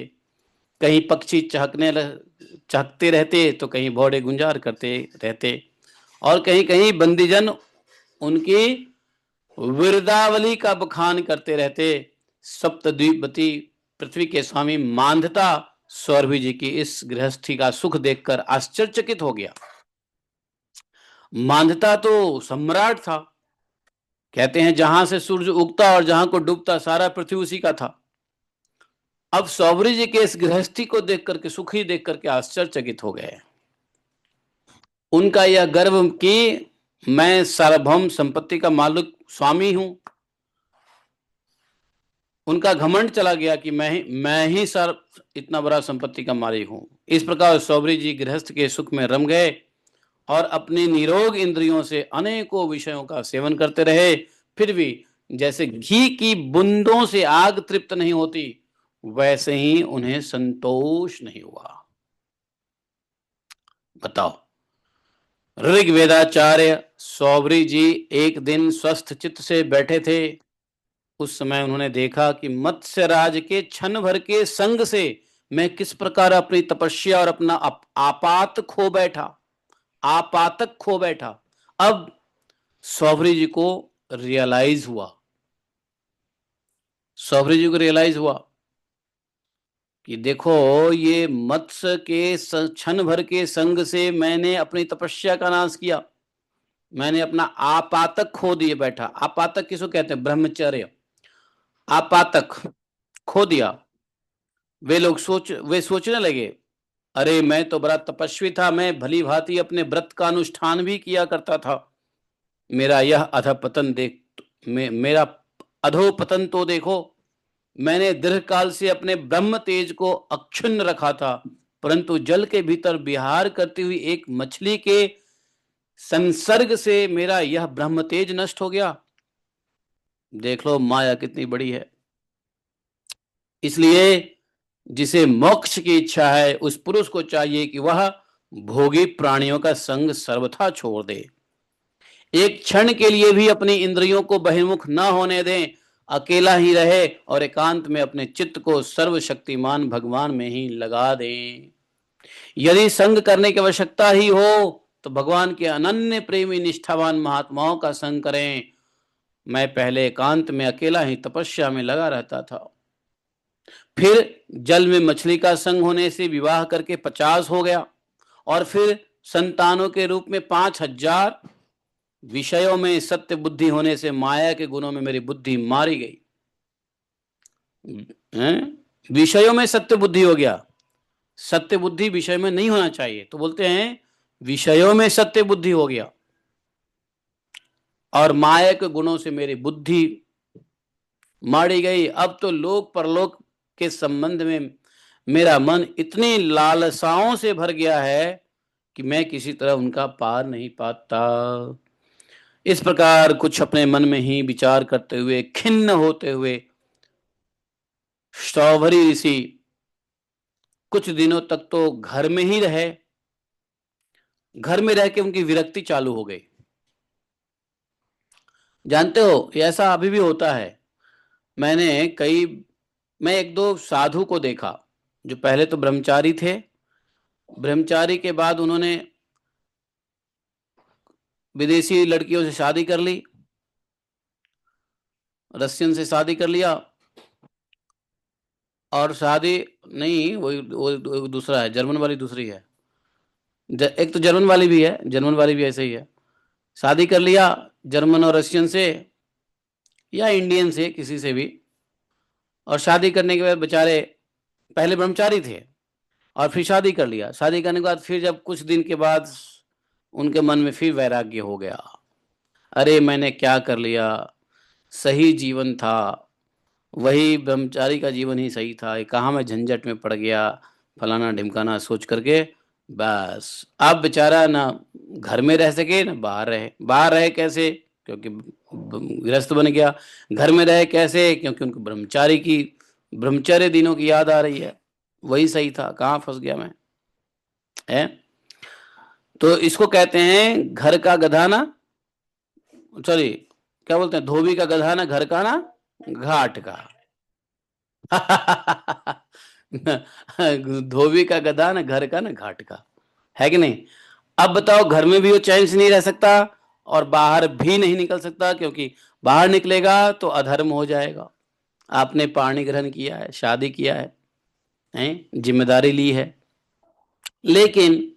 कहीं पक्षी चहकते रहते तो कहीं भौड़े गुंजार करते रहते, और कहीं कहीं बंदीजन उनकी विरदावली का बखान करते रहते। सप्तद्वीपति पृथ्वी के स्वामी मांधता सौरभी जी की इस गृहस्थी का सुख देखकर आश्चर्यचकित हो गया। मांधाता तो सम्राट था, कहते हैं जहां से सूर्य उगता और जहां को डूबता सारा पृथ्वी उसी का था। अब सौभरी जी के इस गृहस्थी को देख करके, सुखी देख करके आश्चर्यचकित हो गए। उनका यह गर्व कि मैं सार्वभौम संपत्ति का मालिक स्वामी हूं, उनका घमंड चला गया कि मैं ही सर इतना बड़ा संपत्ति का मालिक हूं। इस प्रकार सौभरी जी गृहस्थ के सुख में रम गए और अपनी निरोग इंद्रियों से अनेकों विषयों का सेवन करते रहे। फिर भी जैसे घी की बूंदों से आग तृप्त नहीं होती, वैसे ही उन्हें संतोष नहीं हुआ। बताओ, ऋग्वेदाचार्य सौभरी जी एक दिन स्वस्थ चित्त से बैठे थे। उस समय उन्होंने देखा कि मत्स्य राज के क्षण भर के संग से मैं किस प्रकार अपनी तपस्या और अपना आपात खो बैठा, आपातक खो बैठा। अब सौभरी जी को रियलाइज हुआ, सौभरी जी को रियलाइज हुआ कि देखो, ये मत्स्य के क्षण भर के संग से मैंने अपनी तपस्या का नाश किया, मैंने अपना आपातक खो दिए बैठा। आपातक किसको कहते हैं? ब्रह्मचर्य। आपातक खो दिया। वे सोचने लगे, अरे मैं तो बड़ा तपस्वी था, मैं भली भांति अपने व्रत का अनुष्ठान भी किया करता था, मेरा यह अधपतन देख, मेरा अधोपतन तो देखो। मैंने दीर्घ काल से अपने ब्रह्म तेज को अक्षुण्ण रखा था, परंतु जल के भीतर विहार करती हुई एक मछली के संसर्ग से मेरा यह ब्रह्म तेज नष्ट हो गया। देख लो माया कितनी बड़ी है। इसलिए जिसे मोक्ष की इच्छा है, उस पुरुष को चाहिए कि वह भोगी प्राणियों का संग सर्वथा छोड़ दे, एक क्षण के लिए भी अपनी इंद्रियों को बहिर्मुख न होने दें, अकेला ही रहे और एकांत में अपने चित्त को सर्वशक्तिमान भगवान में ही लगा दें। यदि संग करने की आवश्यकता ही हो तो भगवान के अनन्य प्रेमी निष्ठावान महात्माओं का संग करें। मैं पहले एकांत में अकेला ही तपस्या में लगा रहता था, फिर जल में मछली का संग होने से विवाह करके 50 हो गया, और फिर संतानों के रूप में 5,000। विषयों में सत्य बुद्धि होने से माया के गुणों में मेरी बुद्धि मारी गई। विषयों में सत्य बुद्धि हो गया, सत्य बुद्धि विषय में नहीं होना चाहिए, तो बोलते हैं विषयों में सत्य बुद्धि हो गया, और माया के गुणों से मेरी बुद्धि मारी गई। अब तो लोक परलोक के संबंध में मेरा मन इतनी लालसाओं से भर गया है कि मैं किसी तरह उनका पार नहीं पाता। इस प्रकार कुछ अपने मन में ही विचार करते हुए, खिन्न होते हुए सौभरी ऋषि कुछ दिनों तक तो घर में ही रहे। घर में रह के उनकी विरक्ति चालू हो गई। जानते हो, ऐसा अभी भी होता है। मैं एक दो साधु को देखा जो पहले तो ब्रह्मचारी थे, ब्रह्मचारी के बाद उन्होंने विदेशी लड़कियों से शादी कर ली, रशियन से शादी कर लिया, और शादी नहीं, वो दूसरा है, जर्मन वाली दूसरी है। एक तो जर्मन वाली भी है, जर्मन वाली भी ऐसे ही है। शादी कर लिया जर्मन और रशियन से या इंडियन से, किसी से भी, और शादी करने के बाद बेचारे पहले ब्रह्मचारी थे और फिर शादी कर लिया। शादी करने के बाद फिर जब कुछ दिन के बाद उनके मन में फिर वैराग्य हो गया, अरे मैंने क्या कर लिया, सही जीवन था, वही ब्रह्मचारी का जीवन ही सही था, कहाँ मैं झंझट में पड़ गया, फलाना ढिमकाना सोच करके बस अब बेचारा ना घर में रह सके ना बाहर रहे। बाहर रहे कैसे? क्योंकि गृहस्थ बन गया। घर में रहे कैसे? क्योंकि उनको ब्रह्मचर्य दिनों की याद आ रही है। वही सही था, कहाँ फंस गया मैं, है? तो इसको कहते हैं घर का गधा ना, सॉरी क्या बोलते हैं, धोबी का गधा ना घर का ना घाट का। धोबी का गधा ना घर का ना घाट का, है कि नहीं? अब बताओ, घर में भी वो चैन से नहीं रह सकता और बाहर भी नहीं निकल सकता, क्योंकि बाहर निकलेगा तो अधर्म हो जाएगा। आपने पाणी ग्रहण किया है, शादी किया है, हैं, जिम्मेदारी ली है। लेकिन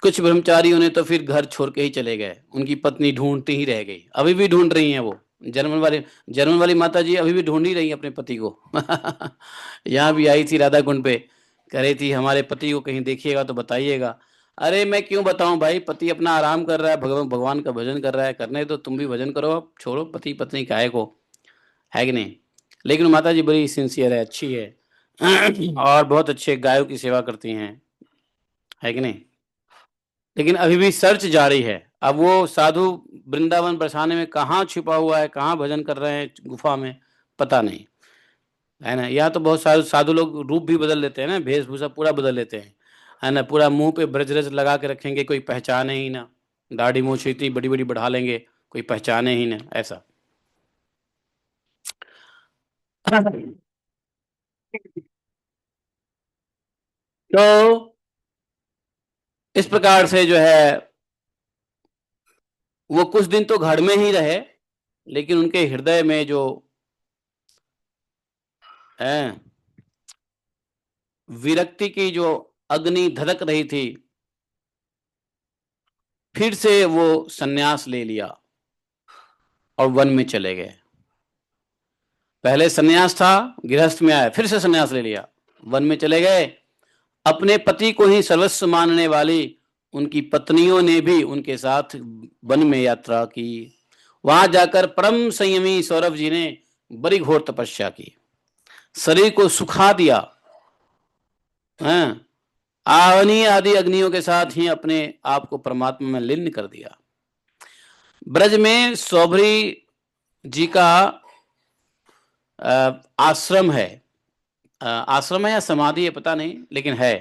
कुछ ब्रह्मचारियों ने तो फिर घर छोड़ के ही चले गए, उनकी पत्नी ढूंढती ही रह गई, अभी भी ढूंढ रही हैं वो। जर्मन वाली माता जी अभी भी ढूंढ ही रही हैं अपने पति को। यहाँ भी आई थी राधा कुंड पे, कह रही थी हमारे पति को कहीं देखिएगा तो बताइएगा। अरे मैं क्यों बताऊं भाई, पति अपना आराम कर रहा है, भगवान भगवान का भजन कर रहा है, करने तो तुम भी भजन करो, अब छोड़ो पति पत्नी काहे को, है कि नहीं। लेकिन माता जी बड़ी सिंसियर है, अच्छी है। और बहुत अच्छे गायों की सेवा करती हैं, है कि नहीं। लेकिन अभी भी सर्च जारी है। अब वो साधु वृंदावन बरसाने में कहाँ छिपा हुआ है, कहाँ भजन कर रहे हैं गुफा में, पता नहीं, है ना। यहाँ तो बहुत साधु साधु लोग रूप भी बदल लेते हैं ना, वेशभूषा पूरा बदल लेते हैं, है ना। पूरा मुंह पे ब्रज रज लगा के रखेंगे, कोई पहचाने ही ना। दाढ़ी मूंछ इतनी बड़ी बड़ी बढ़ा लेंगे, कोई पहचाने ही ना, ऐसा। तो इस प्रकार से जो है वो कुछ दिन तो घर में ही रहे, लेकिन उनके हृदय में जो है विरक्ति की जो अग्नि धधक रही थी, फिर से वो सन्यास ले लिया और वन में चले गए। पहले सन्यास था, गृहस्थ में आए, फिर से सन्यास ले लिया, वन में चले गए। अपने पति को ही सर्वस्व मानने वाली उनकी पत्नियों ने भी उनके साथ वन में यात्रा की। वहां जाकर परम संयमी सौरभ जी ने बड़ी घोर तपस्या की, शरीर को सुखा दिया, हाँ, आवनी आदि अग्नियों के साथ ही अपने आप को परमात्मा में लीन कर दिया। ब्रज में सौभरी जी का आश्रम है, आश्रम है या समाधि है पता नहीं, लेकिन है।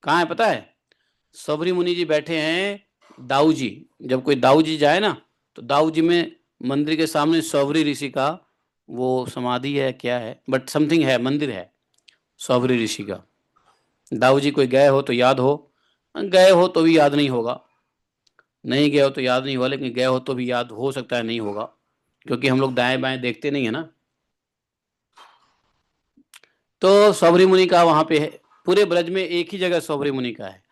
कहाँ है पता है? सौभरी मुनि जी बैठे हैं दाऊ जी। जब कोई दाऊ जी जाए ना, तो दाऊ जी में मंदिर के सामने सौभरी ऋषि का वो समाधि है, क्या है, बट समथिंग है, मंदिर है सौभरी ऋषि का। दाऊ जी कोई गए हो तो याद हो, गए हो तो भी याद नहीं होगा, नहीं गए हो तो याद नहीं होगा, लेकिन गए हो तो भी याद हो सकता है नहीं होगा, क्योंकि हम लोग दाएं बाएं देखते नहीं है ना। तो सौभरी मुनि का वहां पे है, पूरे ब्रज में एक ही जगह सौभरी मुनि का है।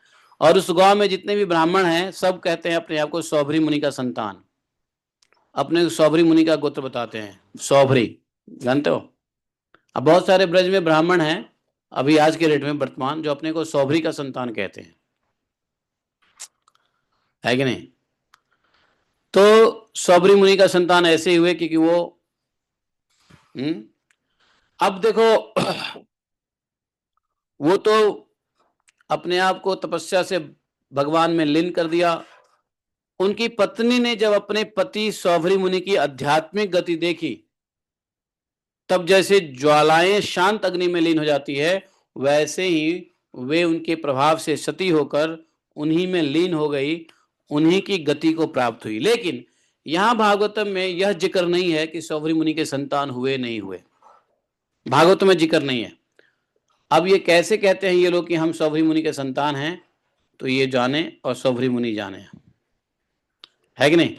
और उस गांव में जितने भी ब्राह्मण हैं सब कहते हैं अपने आप को सौभरी मुनि का संतान, अपने सौभरी मुनि का गोत्र बताते हैं, सौभरी, जानते हो। अब बहुत सारे ब्रज में ब्राह्मण हैं अभी आज के डेट में वर्तमान, जो अपने को सौभरी का संतान कहते हैं, है कि नहीं। तो सौभरी मुनि का संतान ऐसे हुए क्योंकि वो अब देखो, वो तो अपने आप को तपस्या से भगवान में लीन कर दिया। उनकी पत्नी ने जब अपने पति सौभरी मुनि की आध्यात्मिक गति देखी, तब जैसे ज्वालाएं शांत अग्नि में लीन हो जाती है, वैसे ही वे उनके प्रभाव से सती होकर उन्हीं में लीन हो गई, उन्हीं की गति को प्राप्त हुई। लेकिन यहां भागवतम में यह जिक्र नहीं है कि सौभरी मुनि के संतान हुए नहीं हुए, भागवत में जिक्र नहीं है। अब ये कैसे कहते हैं ये लोग कि हम सौभरी मुनि के संतान हैं, तो ये जाने और सौभरी मुनि जाने, है कि नहीं।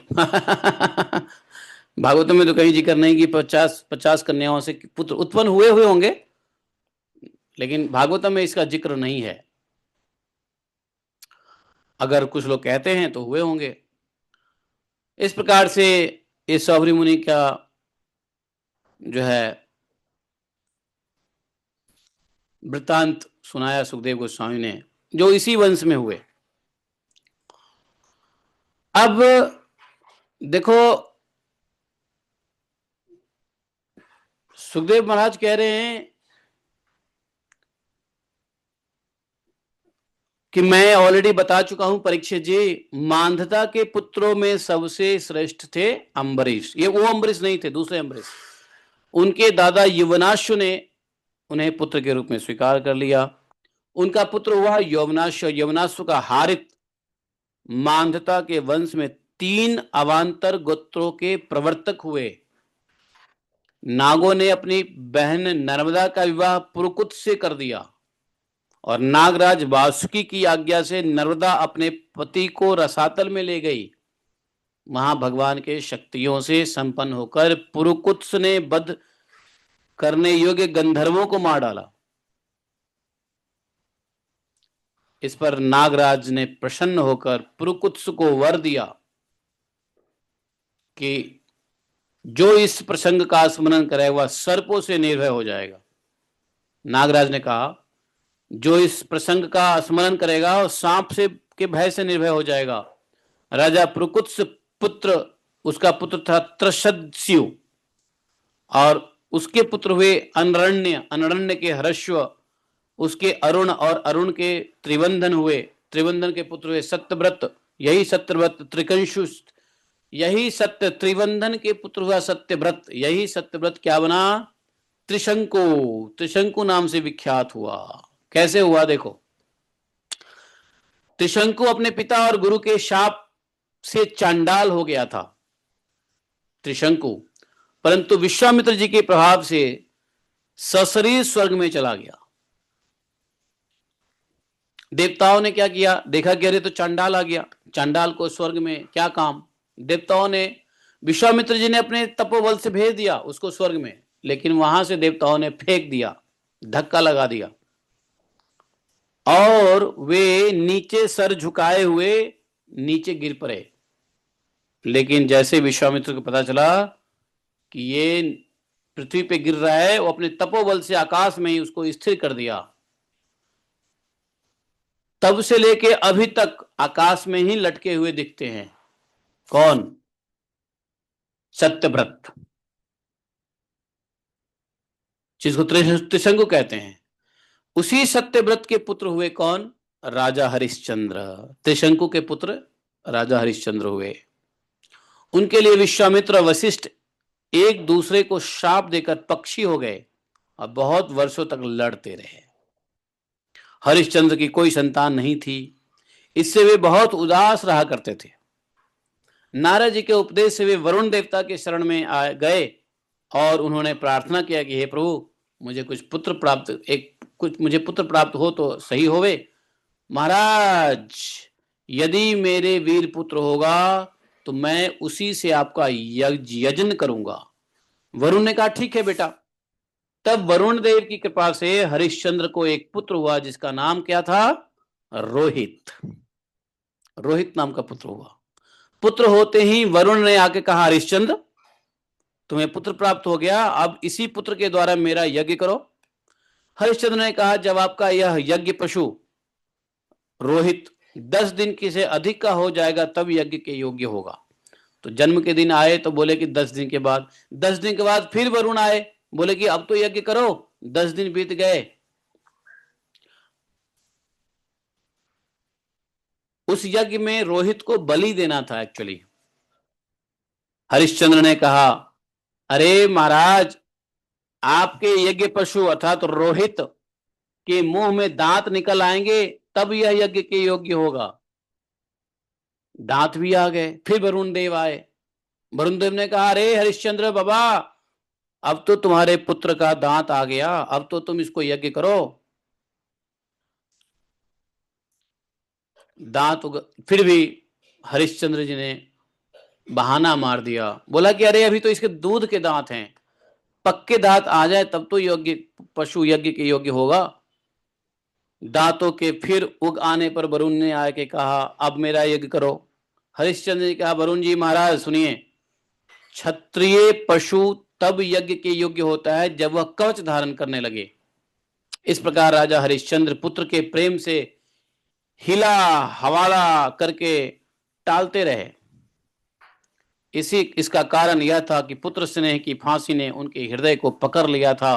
भागवत में तो कहीं जिक्र नहीं कि 50 कन्याओं से पुत्र उत्पन्न हुए हुए होंगे, लेकिन भागवत में इसका जिक्र नहीं है। अगर कुछ लोग कहते हैं तो हुए होंगे। इस प्रकार से इस सौभरी मुनि का जो है वृत्तांत सुनाया सुखदेव गोस्वामी ने, जो इसी वंश में हुए। अब देखो, सुखदेव महाराज कह रहे हैं कि मैं ऑलरेडी बता चुका हूं परीक्षित जी, मांधता के पुत्रों में सबसे श्रेष्ठ थे अम्बरीश। ये वो अम्बरीश नहीं थे, दूसरे अम्बरीश। उनके दादा युवनाश्व ने उन्हें पुत्र के रूप में स्वीकार कर लिया। उनका पुत्र हुआ यवनाश्व। यवनाश्व का हारित मांधता के वंश में 3 अवान्तर गोत्रों के प्रवर्तक हुए। नागों ने अपनी बहन नर्मदा का विवाह पुरुकुत से कर दिया, और नागराज वासुकी की आज्ञा से नर्मदा अपने पति को रसातल में ले गई। वहां भगवान के शक्तियों से संपन्न होकर पुरुकुत्स ने बद करने योग्य गंधर्वों को मार डाला। इस पर नागराज ने प्रसन्न होकर पुरुकुत्स को वर दिया कि जो इस प्रसंग का स्मरण करे वह सर्पों से निर्भय हो जाएगा। नागराज ने कहा जो इस प्रसंग का स्मरण करेगा और सांप से के भय से निर्भय हो जाएगा। राजा पुरुकुत्स पुत्र, उसका पुत्र था त्रशद्स्यु, और उसके पुत्र हुए अनरण्य, अनरण्य के हर्षव, उसके अरुण, और अरुण के त्रिवंधन हुए, त्रिवंधन के पुत्र हुए सत्यव्रत, यही सत्यव्रत त्रिकंशु, यही सत्य, त्रिवंधन के पुत्र हुआ सत्यव्रत, यही सत्यव्रत क्या बना? त्रिशंकु, त्रिशंकु नाम से विख्यात हुआ। कैसे हुआ देखो। त्रिशंकु अपने पिता और गुरु के शाप से चांडाल हो गया था त्रिशंकु, परंतु विश्वामित्र जी के प्रभाव से सशरीर स्वर्ग में चला गया। देवताओं ने क्या किया, देखा कि अरे तो चांडाल आ गया, चांडाल को स्वर्ग में क्या काम। देवताओं ने, विश्वामित्र जी ने अपने तपोबल से भेज दिया उसको स्वर्ग में, लेकिन वहां से देवताओं ने फेंक दिया, धक्का लगा दिया, और वे नीचे सर झुकाए हुए नीचे गिर पड़े। लेकिन जैसे विश्वामित्र को पता चला कि ये पृथ्वी पे गिर रहा है, वो अपने तपोबल से आकाश में ही उसको स्थिर कर दिया। तब से लेके अभी तक आकाश में ही लटके हुए दिखते हैं। कौन? सत्यव्रत, जिसको त्रिशंकु कहते हैं। उसी सत्यव्रत के पुत्र हुए कौन? राजा हरिश्चंद्र। त्रिशंकु के पुत्र राजा हरिश्चंद्र हुए। उनके लिए विश्वामित्र और वशिष्ठ एक दूसरे को शाप देकर पक्षी हो गए और बहुत वर्षों तक लड़ते रहे। हरिश्चंद्र की कोई संतान नहीं थी, इससे वे बहुत उदास रहा करते थे। नारद जी के उपदेश से वे वरुण देवता के शरण में आ गए और उन्होंने प्रार्थना किया कि हे प्रभु, मुझे कुछ पुत्र प्राप्त हो तो सही होवे। महाराज, यदि मेरे वीर पुत्र होगा तो मैं उसी से आपका यजन करूंगा। वरुण ने कहा ठीक है बेटा। तब वरुण देव की कृपा से हरिश्चंद्र को एक पुत्र हुआ जिसका नाम क्या था? रोहित। रोहित नाम का पुत्र हुआ। पुत्र होते ही वरुण ने आके कहा हरिश्चंद्र, तुम्हें पुत्र प्राप्त हो गया, अब इसी पुत्र के द्वारा मेरा यज्ञ करो। हरिश्चंद्र ने कहा जब आपका यह यज्ञ पशु रोहित 10 दिन की से अधिक का हो जाएगा तब यज्ञ के योग्य होगा। तो जन्म के दिन आए तो बोले कि 10 दिन के बाद। 10 दिन के बाद फिर वरुण आए, बोले कि अब तो यज्ञ करो। 10 दिन बीत गए। उस यज्ञ में रोहित को बलि देना था एक्चुअली। हरिश्चंद्र ने कहा अरे महाराज, आपके यज्ञ पशु अर्थात रोहित के मुंह में दांत निकल आएंगे तब यह यज्ञ के योग्य होगा। दांत भी आ गए। फिर वरुण देव आए। वरुण देव ने कहा अरे हरिश्चंद्र बाबा, अब तो तुम्हारे पुत्र का दांत आ गया, अब तो तुम इसको यज्ञ करो। फिर भी हरिश्चंद्र जी ने बहाना मार दिया, बोला कि अरे अभी तो इसके दूध के दांत हैं, पक्के दांत आ जाए तब तो योग्य पशु यज्ञ के योग्य होगा। दांतों के फिर उग आने पर वरुण ने आके कहा अब मेरा यज्ञ करो। हरिश्चंद्र ने कहा वरुण जी महाराज सुनिए, क्षत्रिय पशु तब यज्ञ के योग्य होता है जब वह कवच धारण करने लगे। इस प्रकार राजा हरिश्चंद्र पुत्र के प्रेम से हिला हवाला करके टालते रहे। इसका कारण यह था कि पुत्र स्नेह की फांसी ने उनके हृदय को पकड़ लिया था।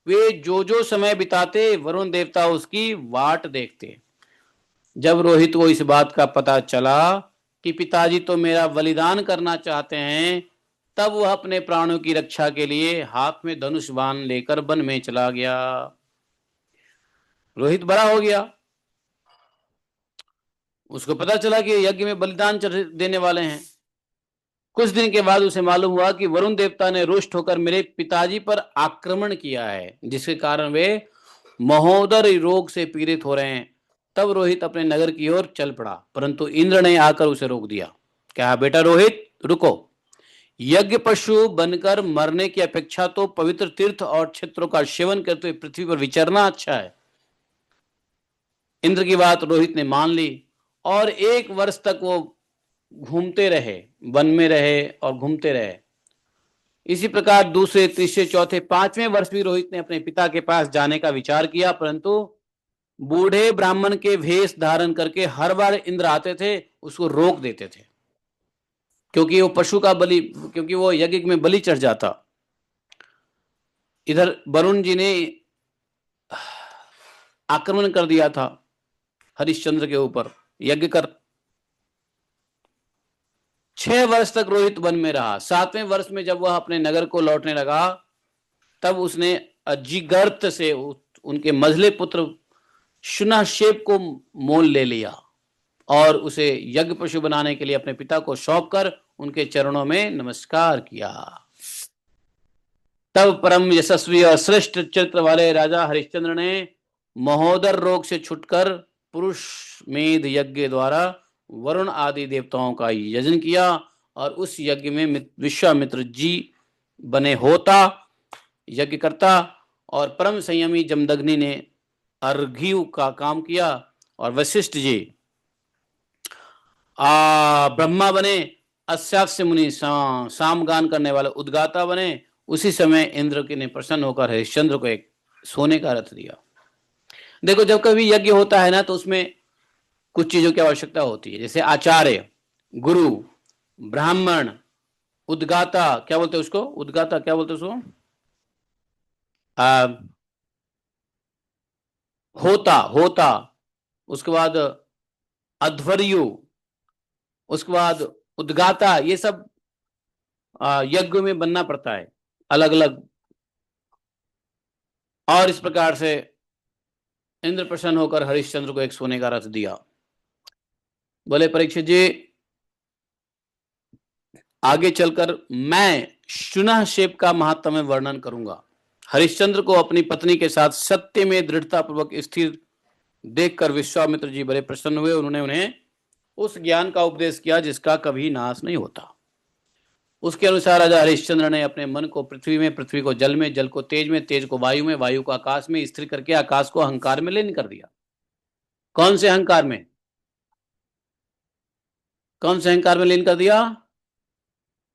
वे जो जो समय बिताते वरुण देवता उसकी वाट देखते। जब रोहित को इस बात का पता चला कि पिताजी तो मेरा बलिदान करना चाहते हैं, तब वह अपने प्राणों की रक्षा के लिए हाथ में धनुष बाण लेकर वन में चला गया। रोहित बड़ा हो गया, उसको पता चला कि यज्ञ में बलिदान देने वाले हैं। कुछ दिन के बाद उसे मालूम हुआ कि वरुण देवता ने रुष्ट होकर मेरे पिताजी पर आक्रमण किया है, जिसके कारण वे महोदर रोग से पीड़ित हो रहे हैं। तब रोहित अपने नगर की ओर चल पड़ा, परंतु इंद्र ने आकर उसे रोक दिया। कहा बेटा रोहित रुको, यज्ञ पशु बनकर मरने की अपेक्षा तो पवित्र तीर्थ और क्षेत्रों का सेवन करते हुए पृथ्वी पर विचरना अच्छा है। इंद्र की बात रोहित ने मान ली और 1 वर्ष तक वो घूमते रहे, वन में रहे और घूमते रहे। इसी प्रकार दूसरे, तीसरे, चौथे, 5वें वर्ष भी रोहित ने अपने पिता के पास जाने का विचार किया, परंतु बूढ़े ब्राह्मण के वेश धारण करके हर बार इंद्र आते थे, उसको रोक देते थे, क्योंकि वो पशु का बलि, क्योंकि वो यज्ञ में बलि चढ़ जाता। इधर वरुण जी ने आक्रमण कर दिया था हरिश्चंद्र के ऊपर, यज्ञ कर। 6 वर्ष तक रोहित वन में रहा। 7वें वर्ष में जब वह अपने नगर को लौटने लगा, तब उसने अजिगर्त से उनके मझले पुत्र शुनहशेप को मोल ले लिया और उसे यज्ञ पशु बनाने के लिए अपने पिता को सौंपकर उनके चरणों में नमस्कार किया। तब परम यशस्वी और श्रेष्ठ चरित्र वाले राजा हरिश्चंद्र ने महोदर रोग से छुटकर पुरुष मेध यज्ञ द्वारा वरुण आदि देवताओं का यजन किया और उस यज्ञ में विश्वामित्र जी बने होता, यज्ञ करता, और परम संयमी जमदग्नि ने अर्घ्यु का काम किया और वशिष्ठ जी ब्रह्मा बने, अस्यास्य मुनि सामगान करने वाले उद्गाता बने। उसी समय इंद्र के ने प्रसन्न होकर हरिश्चंद्र को एक सोने का रथ दिया। देखो, जब कभी यज्ञ होता है ना, तो उसमें कुछ चीजों की आवश्यकता होती है, जैसे आचार्य, गुरु, ब्राह्मण, उद्गाता, क्या बोलते हैं उसको, उद्गाता क्या बोलते हैं उसको, होता, उसके बाद अध्वर्यु, उसके बाद उद्गाता, ये सब यज्ञ में बनना पड़ता है अलग अलग। और इस प्रकार से इंद्र प्रसन्न होकर हरिश्चंद्र को एक सोने का रथ दिया। बोले परीक्षित जी, आगे चलकर मैं शुनहशेप का महात्म्य वर्णन करूंगा। हरिश्चंद्र को अपनी पत्नी के साथ सत्य में दृढ़ता पूर्वक स्थिर देखकर विश्वामित्र जी बड़े प्रसन्न हुए। उन्होंने उन्हें उस ज्ञान का उपदेश किया जिसका कभी नाश नहीं होता। उसके अनुसार राजा हरिश्चंद्र ने अपने मन को पृथ्वी में, पृथ्वी को जल में, जल को तेज में, तेज को वायु में, वायु को आकाश में स्थिर करके आकाश को अहंकार में लीन कर दिया। कौन से अहंकार में, कौन से अहंकार में लीन कर दिया?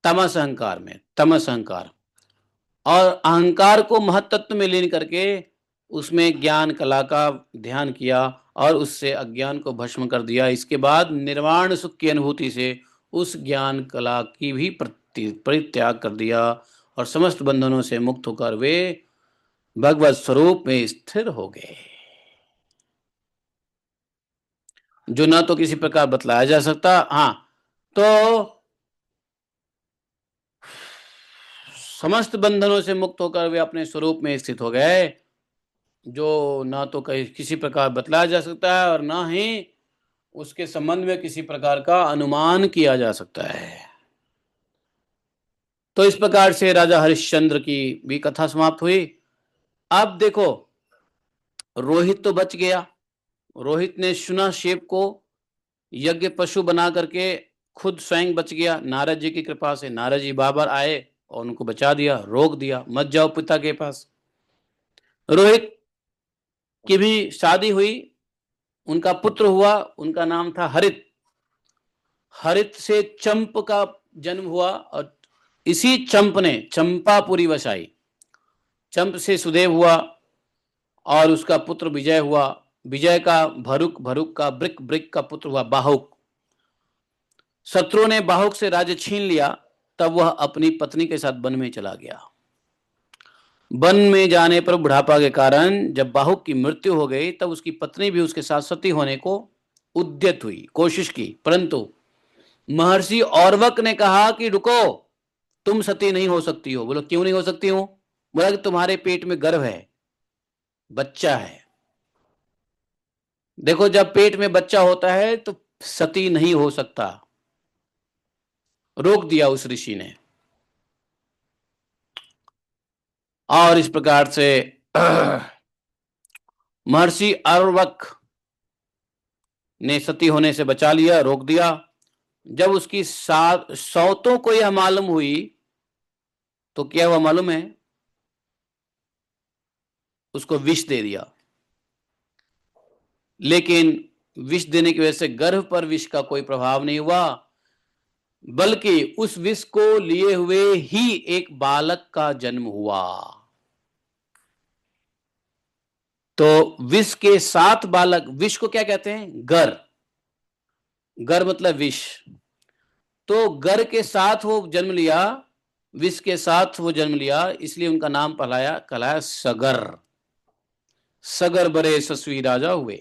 तमस अहंकार में, तमस अहंकार। और अहंकार को महत्त्व में लीन करके उसमें ज्ञान कला का ध्यान किया और उससे अज्ञान को भस्म कर दिया। इसके बाद निर्वाण सुख की अनुभूति से उस ज्ञान कला की भी परित्याग कर दिया और समस्त बंधनों से मुक्त होकर वे भगवत स्वरूप में स्थिर हो गए, जो न तो किसी प्रकार बतलाया जा सकता। हाँ, तो समस्त बंधनों से मुक्त होकर वे अपने स्वरूप में स्थित हो गए, जो ना तो किसी प्रकार बतलाया जा सकता है और ना ही उसके संबंध में किसी प्रकार का अनुमान किया जा सकता है। तो इस प्रकार से राजा हरिश्चंद्र की भी कथा समाप्त हुई। अब देखो, रोहित तो बच गया। रोहित ने शुनहशेप को यज्ञ पशु बना करके खुद स्वयं बच गया। नारद जी की कृपा से नारद जी बाबर आए और उनको बचा दिया, रोक दिया, मत जाओ पिता के पास। रोहित की भी शादी हुई, उनका पुत्र हुआ, उनका नाम था हरित। हरित से चंप का जन्म हुआ और इसी चंप ने चंपापुरी बसाई। चंप से सुदेव हुआ और उसका पुत्र विजय हुआ। विजय का भरुक, भरुक का ब्रिक, ब्रिक का पुत्र हुआ बाहुक। शत्रु ने बाहुक से राज्य छीन लिया, तब वह अपनी पत्नी के साथ वन में चला गया। वन में जाने पर बुढ़ापा के कारण जब बाहुक की मृत्यु हो गई, तब उसकी पत्नी भी उसके साथ सती होने को उद्यत हुई, कोशिश की, परंतु महर्षि औरवक ने कहा कि रुको, तुम सती नहीं हो सकती हो। बोलो क्यों नहीं हो सकती हो? बोला कि तुम्हारे पेट में गर्भ है, बच्चा है। देखो, जब पेट में बच्चा होता है तो सती नहीं हो सकता। रोक दिया उस ऋषि ने। और इस प्रकार से महर्षि औरवक ने सती होने से बचा लिया, रोक दिया। जब उसकी सौतों को यह मालूम हुई तो क्या हुआ मालूम है, उसको विष दे दिया। लेकिन विष देने की वजह से गर्भ पर विष का कोई प्रभाव नहीं हुआ, बल्कि उस विष को लिए हुए ही एक बालक का जन्म हुआ। तो विष के साथ बालक, विष को क्या कहते हैं, गर, गर मतलब विष। तो गर के साथ वो जन्म लिया, विष के साथ वो जन्म लिया, इसलिए उनका नाम कहलाया सगर। सगर बरे ससुई राजा हुए।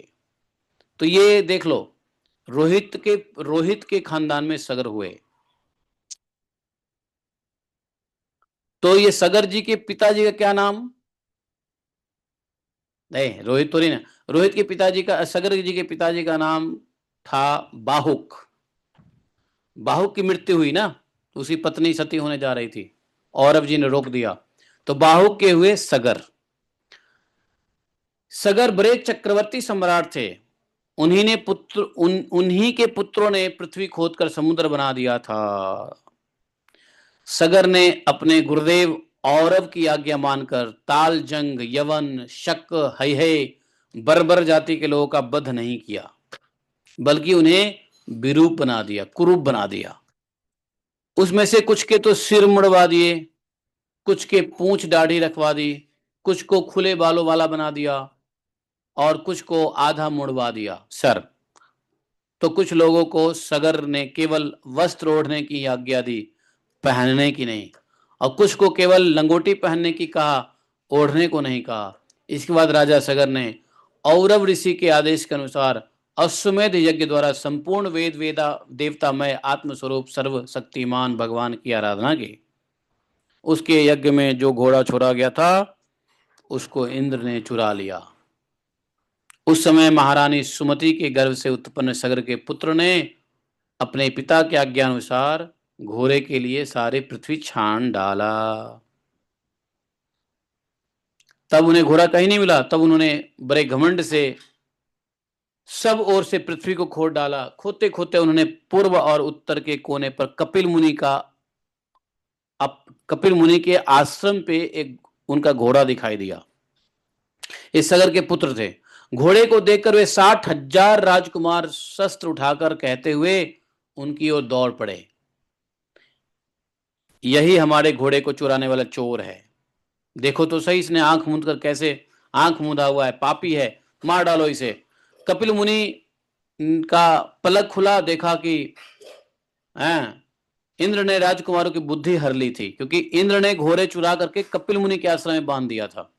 तो ये देख लो, रोहित के खानदान में सगर हुए। तो ये सगर जी के पिताजी का क्या नाम, नहीं रोहित तो नहीं ना, रोहित के पिताजी का, सगर जी के पिताजी का नाम था बाहुक। बाहुक की मृत्यु हुई ना, उसकी पत्नी सती होने जा रही थी, औरव जी ने रोक दिया, तो बाहुक के हुए सगर। सगर बड़े चक्रवर्ती सम्राट थे। उन्हीं के पुत्रों ने पृथ्वी खोदकर समुद्र बना दिया था। सगर ने अपने गुरुदेव औरव की आज्ञा मानकर ताल जंग, यवन, शक, हय बर्बर जाति के लोगों का वध नहीं किया, बल्कि उन्हें विरूप बना दिया, कुरूप बना दिया। उसमें से कुछ के तो सिर मुड़वा दिए, कुछ के पूंछ दाढ़ी रखवा दी, कुछ को खुले बालों वाला बना दिया, और कुछ को आधा मुड़वा दिया सर। तो कुछ लोगों को सगर ने केवल वस्त्र ओढ़ने की आज्ञा दी, पहनने की नहीं, और कुछ को केवल लंगोटी पहनने की कहा, ओढ़ने को नहीं कहा। इसके बाद राजा सगर ने औरव ऋषि के आदेश के अनुसार अश्वमेध यज्ञ द्वारा संपूर्ण वेदा देवतामय आत्मस्वरूप सर्वशक्तिमान भगवान की आराधना की। उसके यज्ञ में जो घोड़ा छोड़ा गया था, उसको इंद्र ने चुरा लिया। उस समय महारानी सुमति के गर्भ से उत्पन्न सगर के पुत्र ने अपने पिता के आज्ञा अनुसार घोड़े के लिए सारे पृथ्वी छान डाला। तब उन्हें घोड़ा कहीं नहीं मिला, तब उन्होंने बड़े घमंड से सब ओर से पृथ्वी को खोद डाला। खोदते खोदते उन्होंने पूर्व और उत्तर के कोने पर कपिल मुनि के आश्रम पे एक उनका घोड़ा दिखाई दिया। इस सगर के पुत्र थे। घोड़े को देखकर वे 60,000 राजकुमार शस्त्र उठाकर कहते हुए उनकी ओर दौड़ पड़े, यही हमारे घोड़े को चुराने वाला चोर है। देखो तो सही, इसने आंख मूंद कर कैसे, आंख मूंदा हुआ है, पापी है, मार डालो इसे। कपिल मुनि का पलक खुला, देखा कि इंद्र ने राजकुमारों की बुद्धि हर ली थी, क्योंकि इंद्र ने घोड़े चुरा करके कपिल मुनि के आश्रम में बांध दिया था।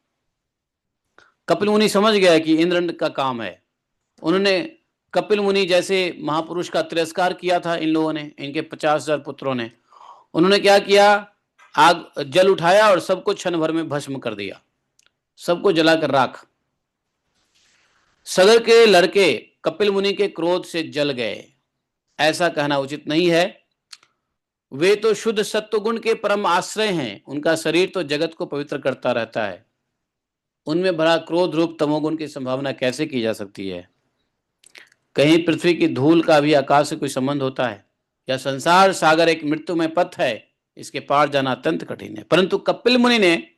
कपिल मुनि समझ गया कि इंद्र का काम है। उन्होंने कपिल मुनि जैसे महापुरुष का तिरस्कार किया था इन लोगों ने, इनके 50,000 पुत्रों ने। उन्होंने क्या किया, आग जल उठाया और सबको क्षण भर में भस्म कर दिया, सबको जलाकर राख। सगर के लड़के कपिल मुनि के क्रोध से जल गए, ऐसा कहना उचित नहीं है। वे तो शुद्ध सत्वगुण के परम आश्रय हैं, उनका शरीर तो जगत को पवित्र करता रहता है, उनमें भरा क्रोध रूप तमोगुण की संभावना कैसे की जा सकती है। कहीं पृथ्वी की धूल का भी आकाश से कोई संबंध होता है, या संसार सागर एक मृत्युमय पथ है, इसके पार जाना अत्यंत कठिन है। परंतु कपिल मुनि ने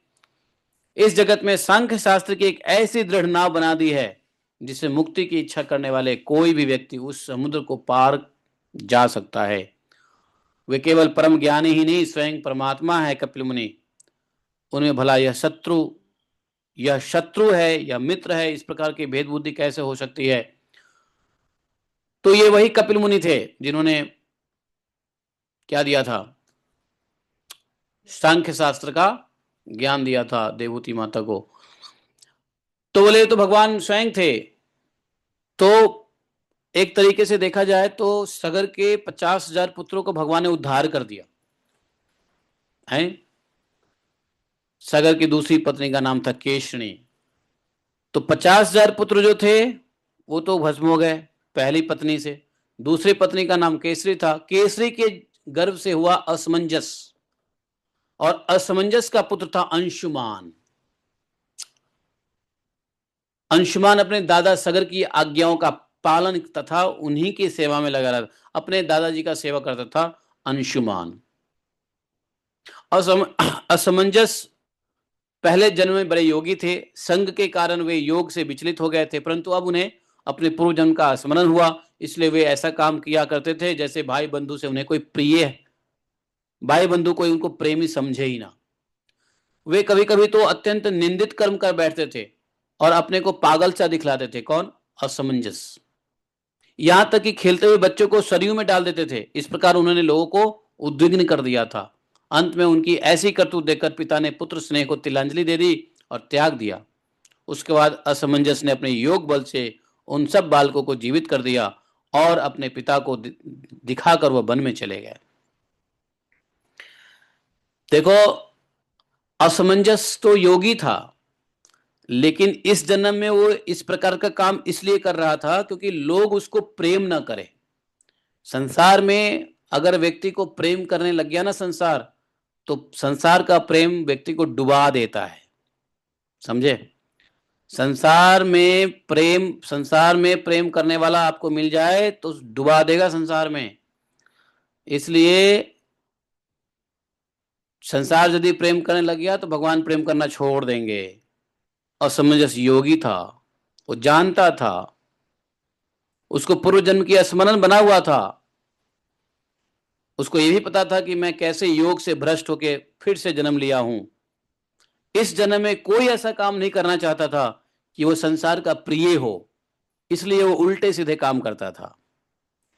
इस जगत में सांख्य शास्त्र की एक ऐसी दृढ़ नाव बना दी है, जिसे मुक्ति की इच्छा करने वाले कोई भी व्यक्ति उस समुद्र को पार जा सकता है। वे केवल परम ज्ञानी ही नहीं, स्वयं परमात्मा है कपिल मुनि। उनमें भला यह शत्रु है या मित्र है, इस प्रकार की भेद बुद्धि कैसे हो सकती है। तो ये वही कपिल मुनि थे जिन्होंने क्या दिया था, सांख्य शास्त्र का ज्ञान दिया था देवहूति माता को। तो बोले तो भगवान स्वयं थे। तो एक तरीके से देखा जाए तो सगर के 50,000 पुत्रों को भगवान ने उद्धार कर दिया है। सगर की दूसरी पत्नी का नाम था केशनी। तो 50,000 पुत्र जो थे वो तो भस्म हो गए पहली पत्नी से। दूसरी पत्नी का नाम केसरी था। केसरी के गर्भ से हुआ असमंजस, और असमंजस का पुत्र था अंशुमान। अंशुमान अपने दादा सगर की आज्ञाओं का पालन तथा उन्हीं की सेवा में लगा रहा था, अपने दादाजी का सेवा करता था अंशुमान। असमंजस, पहले जन्म में बड़े योगी थे, संग के कारण वे योग से विचलित हो गए थे, परंतु अब उन्हें अपने पूर्व जन्म का स्मरण हुआ, इसलिए वे ऐसा काम किया करते थे जैसे भाई बंधु से उन्हें कोई प्रिय है, भाई बंधु कोई उनको प्रेमी समझे ही ना। वे कभी कभी तो अत्यंत निंदित कर्म कर बैठते थे और अपने को पागल सा दिखलाते थे। कौन? असमंजस। यहां तक कि खेलते हुए बच्चों को सरयू में डाल देते थे। इस प्रकार उन्होंने लोगों को उद्विग्न कर दिया था। अंत में उनकी ऐसी करतूत देखकर पिता ने पुत्र स्नेह को तिलांजलि दे दी और त्याग दिया। उसके बाद असमंजस ने अपने योग बल से उन सब बालकों को जीवित कर दिया और अपने पिता को दिखाकर वह वन में चले गए। देखो, असमंजस तो योगी था, लेकिन इस जन्म में वो इस प्रकार का काम इसलिए कर रहा था क्योंकि लोग उसको प्रेम ना करें। संसार में अगर व्यक्ति को प्रेम करने लग गया ना संसार, तो संसार का प्रेम व्यक्ति को डुबा देता है। समझे? संसार में प्रेम करने वाला आपको मिल जाए तो डुबा देगा संसार में। इसलिए संसार यदि प्रेम करने लग गया तो भगवान प्रेम करना छोड़ देंगे। असमंजस योगी था, वो जानता था, उसको पूर्व जन्म की स्मरण बना हुआ था। उसको यह भी पता था कि मैं कैसे योग से भ्रष्ट होके फिर से जन्म लिया हूं। इस जन्म में कोई ऐसा काम नहीं करना चाहता था कि वो संसार का प्रिय हो, इसलिए वो उल्टे सीधे काम करता था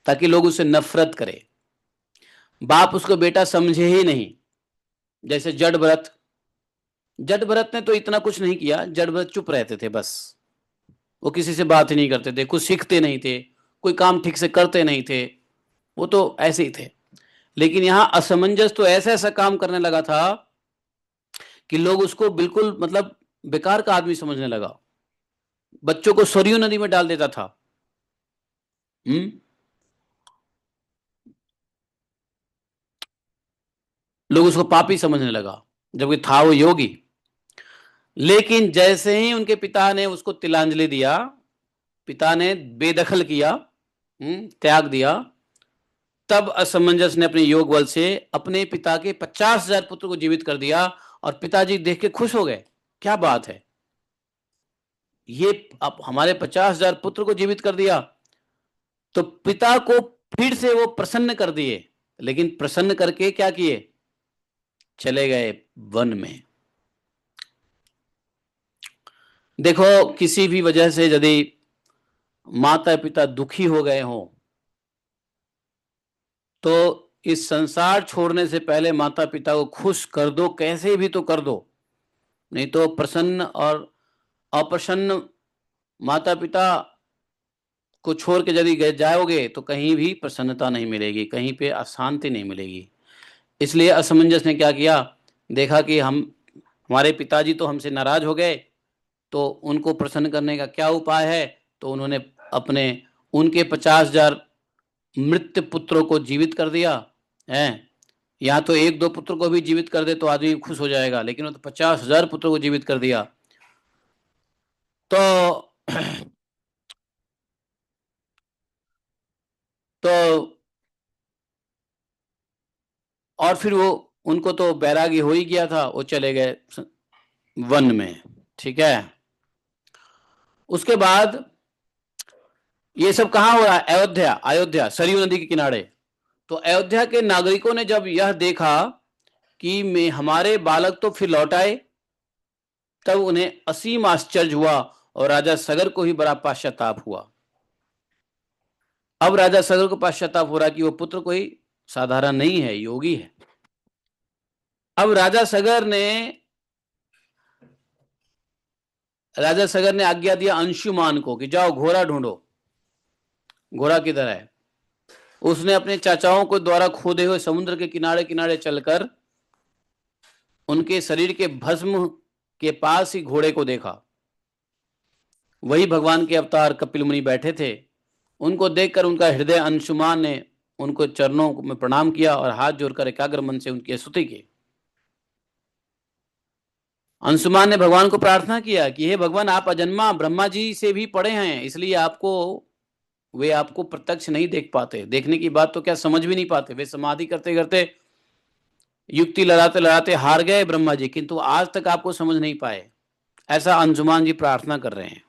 ताकि लोग उससे नफरत करें। बाप उसको बेटा समझे ही नहीं। जैसे जड़ भरत ने तो इतना कुछ नहीं किया। जड़ भरत चुप रहते थे बस, वो किसी से बात ही नहीं करते थे, कुछ सीखते नहीं थे, कोई काम ठीक से करते नहीं थे, वो तो ऐसे ही थे। लेकिन यहां असमंजस तो ऐसा ऐसा काम करने लगा था कि लोग उसको बिल्कुल मतलब बेकार का आदमी समझने लगा। बच्चों को सरयू नदी में डाल देता था। लोग उसको पापी समझने लगा, जबकि था वो योगी। लेकिन जैसे ही उनके पिता ने उसको तिलांजलि दिया, पिता ने बेदखल किया, त्याग दिया, तब असमंजस ने अपने योग बल से अपने पिता के 50,000 पुत्र को जीवित कर दिया और पिताजी देख के खुश हो गए। क्या बात है, ये अब हमारे 50,000 पुत्र को जीवित कर दिया। तो पिता को फिर से वो प्रसन्न कर दिए, लेकिन प्रसन्न करके क्या किए? चले गए वन में। देखो, किसी भी वजह से यदि माता पिता दुखी हो गए हों तो इस संसार छोड़ने से पहले माता पिता को खुश कर दो, कैसे भी तो कर दो। नहीं तो प्रसन्न और अप्रसन्न माता पिता को छोड़ के यदि जाओगे तो कहीं भी प्रसन्नता नहीं मिलेगी, कहीं पे अशांति नहीं मिलेगी। इसलिए असमंजस ने क्या किया, देखा कि हमारे पिताजी तो हमसे नाराज हो गए, तो उनको प्रसन्न करने का क्या उपाय है। तो उन्होंने अपने उनके 50,000 मृत पुत्रों को जीवित कर दिया है। या तो एक दो पुत्र को भी जीवित कर दे तो आदमी खुश हो जाएगा, लेकिन वो तो 50,000 पुत्रों को जीवित कर दिया। तो तो और फिर वो उनको तो बैरागी हो ही गया था, वो चले गए वन में। ठीक है, उसके बाद ये सब कहाँ हो रहा है? अयोध्या, अयोध्या सरयू नदी के किनारे। तो अयोध्या के नागरिकों ने जब यह देखा कि मैं हमारे बालक तो फिर लौट आए, तब उन्हें असीम आश्चर्य हुआ और राजा सगर को ही बड़ा पश्चाताप हुआ। अब राजा सगर को पश्चाताप हो रहा कि वो पुत्र कोई साधारण नहीं है, योगी है। अब राजा सगर ने आज्ञा दिया अंशुमान को कि जाओ घोड़ा ढूंढो, घोड़ा किधर है। उसने अपने चाचाओं को द्वारा खोदे हुए समुद्र के किनारे किनारे चलकर उनके शरीर के भस्म के पास ही घोड़े को देखा। वही भगवान के अवतार कपिल मुनि बैठे थे। उनको देखकर उनका हृदय अंशुमान ने उनको चरणों में प्रणाम किया और हाथ जोड़कर एकाग्र मन से उनकी स्तुति की। अंशुमान ने भगवान को प्रार्थना किया कि हे भगवान, आप अजन्मा ब्रह्मा जी से भी पढ़े हैं, इसलिए वे आपको प्रत्यक्ष नहीं देख पाते। देखने की बात तो क्या, समझ भी नहीं पाते। वे समाधि करते करते युक्ति लड़ाते लड़ाते हार गए ब्रह्मा जी, किंतु आज तक आपको समझ नहीं पाए, ऐसा अंजुमान जी प्रार्थना कर रहे हैं।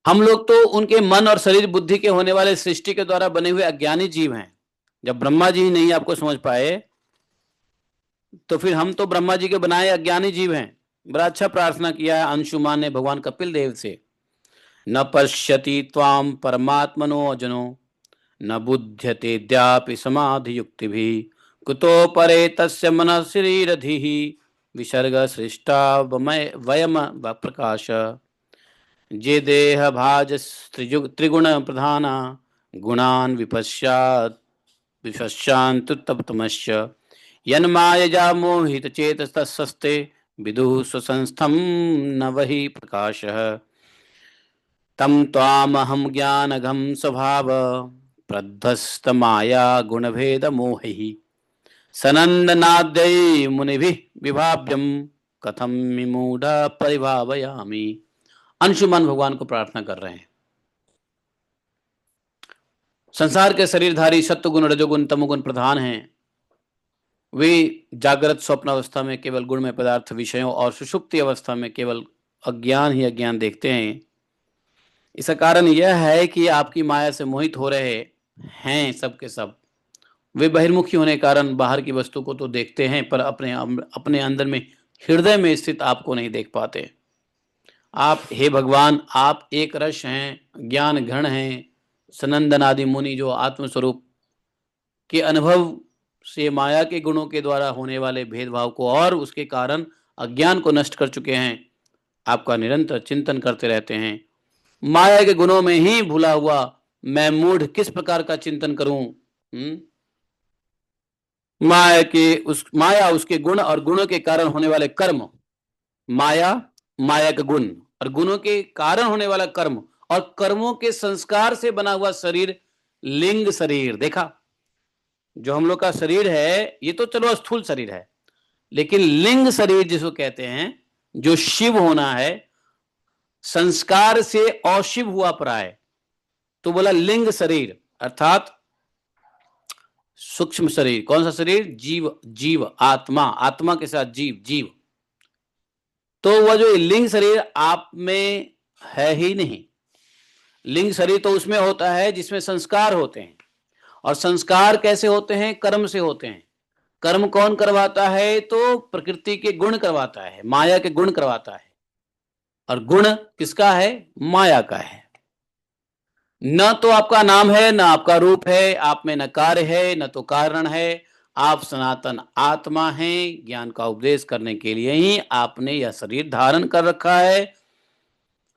हम लोग तो उनके मन और शरीर बुद्धि के होने वाले सृष्टि के द्वारा बने हुए अज्ञानी जीव हैं। जब ब्रह्मा जी ही नहीं आपको समझ पाए, तो फिर हम तो ब्रह्मा जी के बनाए अज्ञानी जीव हैं। बड़ा अच्छा प्रार्थना किया है अंशुमान ने भगवान कपिल देव से। न पश्यति त्वाम परमात्मनो अजनो, न बुध्यतेद्यापि समाधि युक्ति भी, कुतो परे तस्य मन शरीरधि विसर्ग सृष्टा वयम प्रकाश, जे देह भाज त्रिगुण प्रधाना, गुणान विपश्चान्तु तप्तमश्च, यन्मायजा मोहित चेतसस्ते विदुः स्वसंस्थं न वही प्रकाशः, तम त्वामहं ज्ञानघं स्वभाव प्रध्वस्त माया गुणभेद मोहि, सनंदनाद्यै मुनिभिः विभाव्यम कथम विमूढ़ परिभावयामि। अंशुमान भगवान को प्रार्थना कर रहे हैं। संसार के शरीरधारी सत्वगुण रजोगुण तमोगुण प्रधान हैं। वे जागृत स्वप्न अवस्था में केवल गुणमय पदार्थ विषयों और सुषुप्ति अवस्था में केवल अज्ञान ही अज्ञान देखते हैं। इसका कारण यह है कि आपकी माया से मोहित हो रहे हैं सबके सब। वे बहिर्मुखी होने के कारण बाहर की वस्तु को तो देखते हैं, पर अपने अपने अंदर में हृदय में स्थित आपको नहीं देख पाते। आप हे भगवान, आप एक रस हैं, ज्ञान घन हैं। सनंदन आदि मुनि जो आत्मस्वरूप के अनुभव से माया के गुणों के द्वारा होने वाले भेदभाव को और उसके कारण अज्ञान को नष्ट कर चुके हैं, आपका निरंतर चिंतन करते रहते हैं। माया के गुणों में ही भूला हुआ मैं मूढ़ किस प्रकार का चिंतन करूं? माया उसके गुण और गुणों के कारण होने वाले कर्म, माया माया के गुण और गुणों के कारण होने वाला कर्म, और कर्मों के संस्कार से बना हुआ शरीर, लिंग शरीर। देखा, जो हम लोग का शरीर है ये तो चलो स्थूल शरीर है, लेकिन लिंग शरीर जिसको कहते हैं, जो शिव होना है, संस्कार से अशिव हुआ पराय, तो बोला लिंग शरीर अर्थात सूक्ष्म शरीर। कौन सा शरीर? जीव, जीव आत्मा, आत्मा के साथ जीव, जीव। तो वह जो लिंग शरीर आप में है ही नहीं। लिंग शरीर तो उसमें होता है जिसमें संस्कार होते हैं, और संस्कार कैसे होते हैं? कर्म से होते हैं। कर्म कौन करवाता है? तो प्रकृति के गुण करवाता है, माया के गुण करवाता है। और गुण किसका है? माया का है। न तो आपका नाम है, न आपका रूप है, आप में न कार्य है न तो कारण है। आप सनातन आत्मा हैं। ज्ञान का उपदेश करने के लिए ही आपने यह शरीर धारण कर रखा है।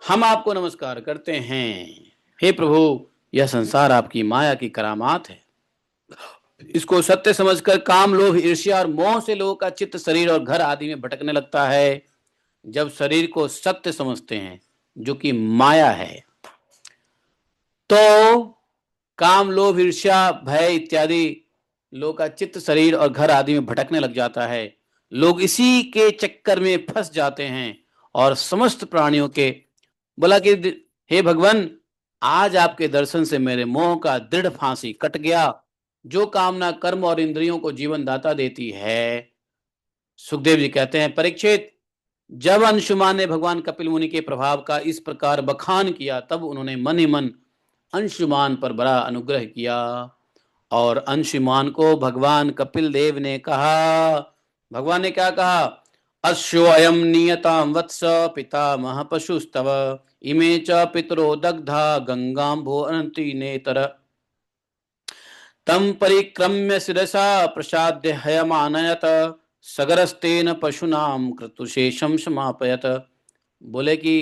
हम आपको नमस्कार करते हैं। हे प्रभु, यह संसार आपकी माया की करामात है। इसको सत्य समझकर काम, लोभ, ईर्ष्या और मोह से लोगों का चित्त शरीर और घर आदि में भटकने लगता है। जब शरीर को सत्य समझते हैं जो कि माया है, तो काम, लोभ, ईर्ष्या, भय इत्यादि लोगों का चित्त शरीर और घर आदि में भटकने लग जाता है। लोग इसी के चक्कर में फंस जाते हैं और समस्त प्राणियों के बोला कि हे भगवान, आज आपके दर्शन से मेरे मोह का दृढ़ फांसी कट गया। जो कामना कर्म और इंद्रियों को जीवन दाता देती है। सुखदेव जी कहते हैं, परीक्षित, जब अंशुमान ने भगवान कपिल मुनि के प्रभाव का इस प्रकार बखान किया, तब उन्होंने मन ही मन अंशुमान पर बड़ा अनुग्रह किया। और अंशुमान को भगवान कपिल देव ने कहा, भगवान ने क्या कहा? अश्यो अयम नियताम वत्स पितामह पशुस्तव, इमे च पितरो दग्धा गंगाम्भो अनंति नेतर, तम परिक्रम्य शिरसा प्रसाद्य हयमानयत, सगरस्तेन पशुनाम क्रतुशेषम समापयत। बोले कि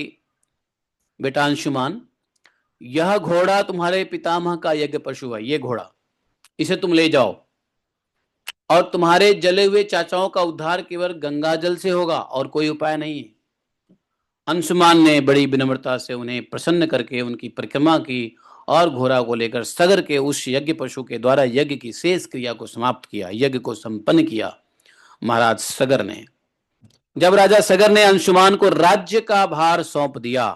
बेटा अंशुमान, यह घोड़ा तुम्हारे पितामह का यज्ञ पशु है। ये घोड़ा, इसे तुम ले जाओ, और तुम्हारे जले हुए चाचाओं का उद्धार केवल गंगा जल से होगा, और कोई उपाय नहीं है। अंशुमान ने बड़ी विनम्रता से उन्हें प्रसन्न करके उनकी परिक्रमा की, और घोड़ा को लेकर सगर के उस यज्ञ पशु के द्वारा यज्ञ की शेष क्रिया को समाप्त किया, यज्ञ को संपन्न किया महाराज सगर ने। जब राजा सगर ने अंशुमान को राज्य का भार सौंप दिया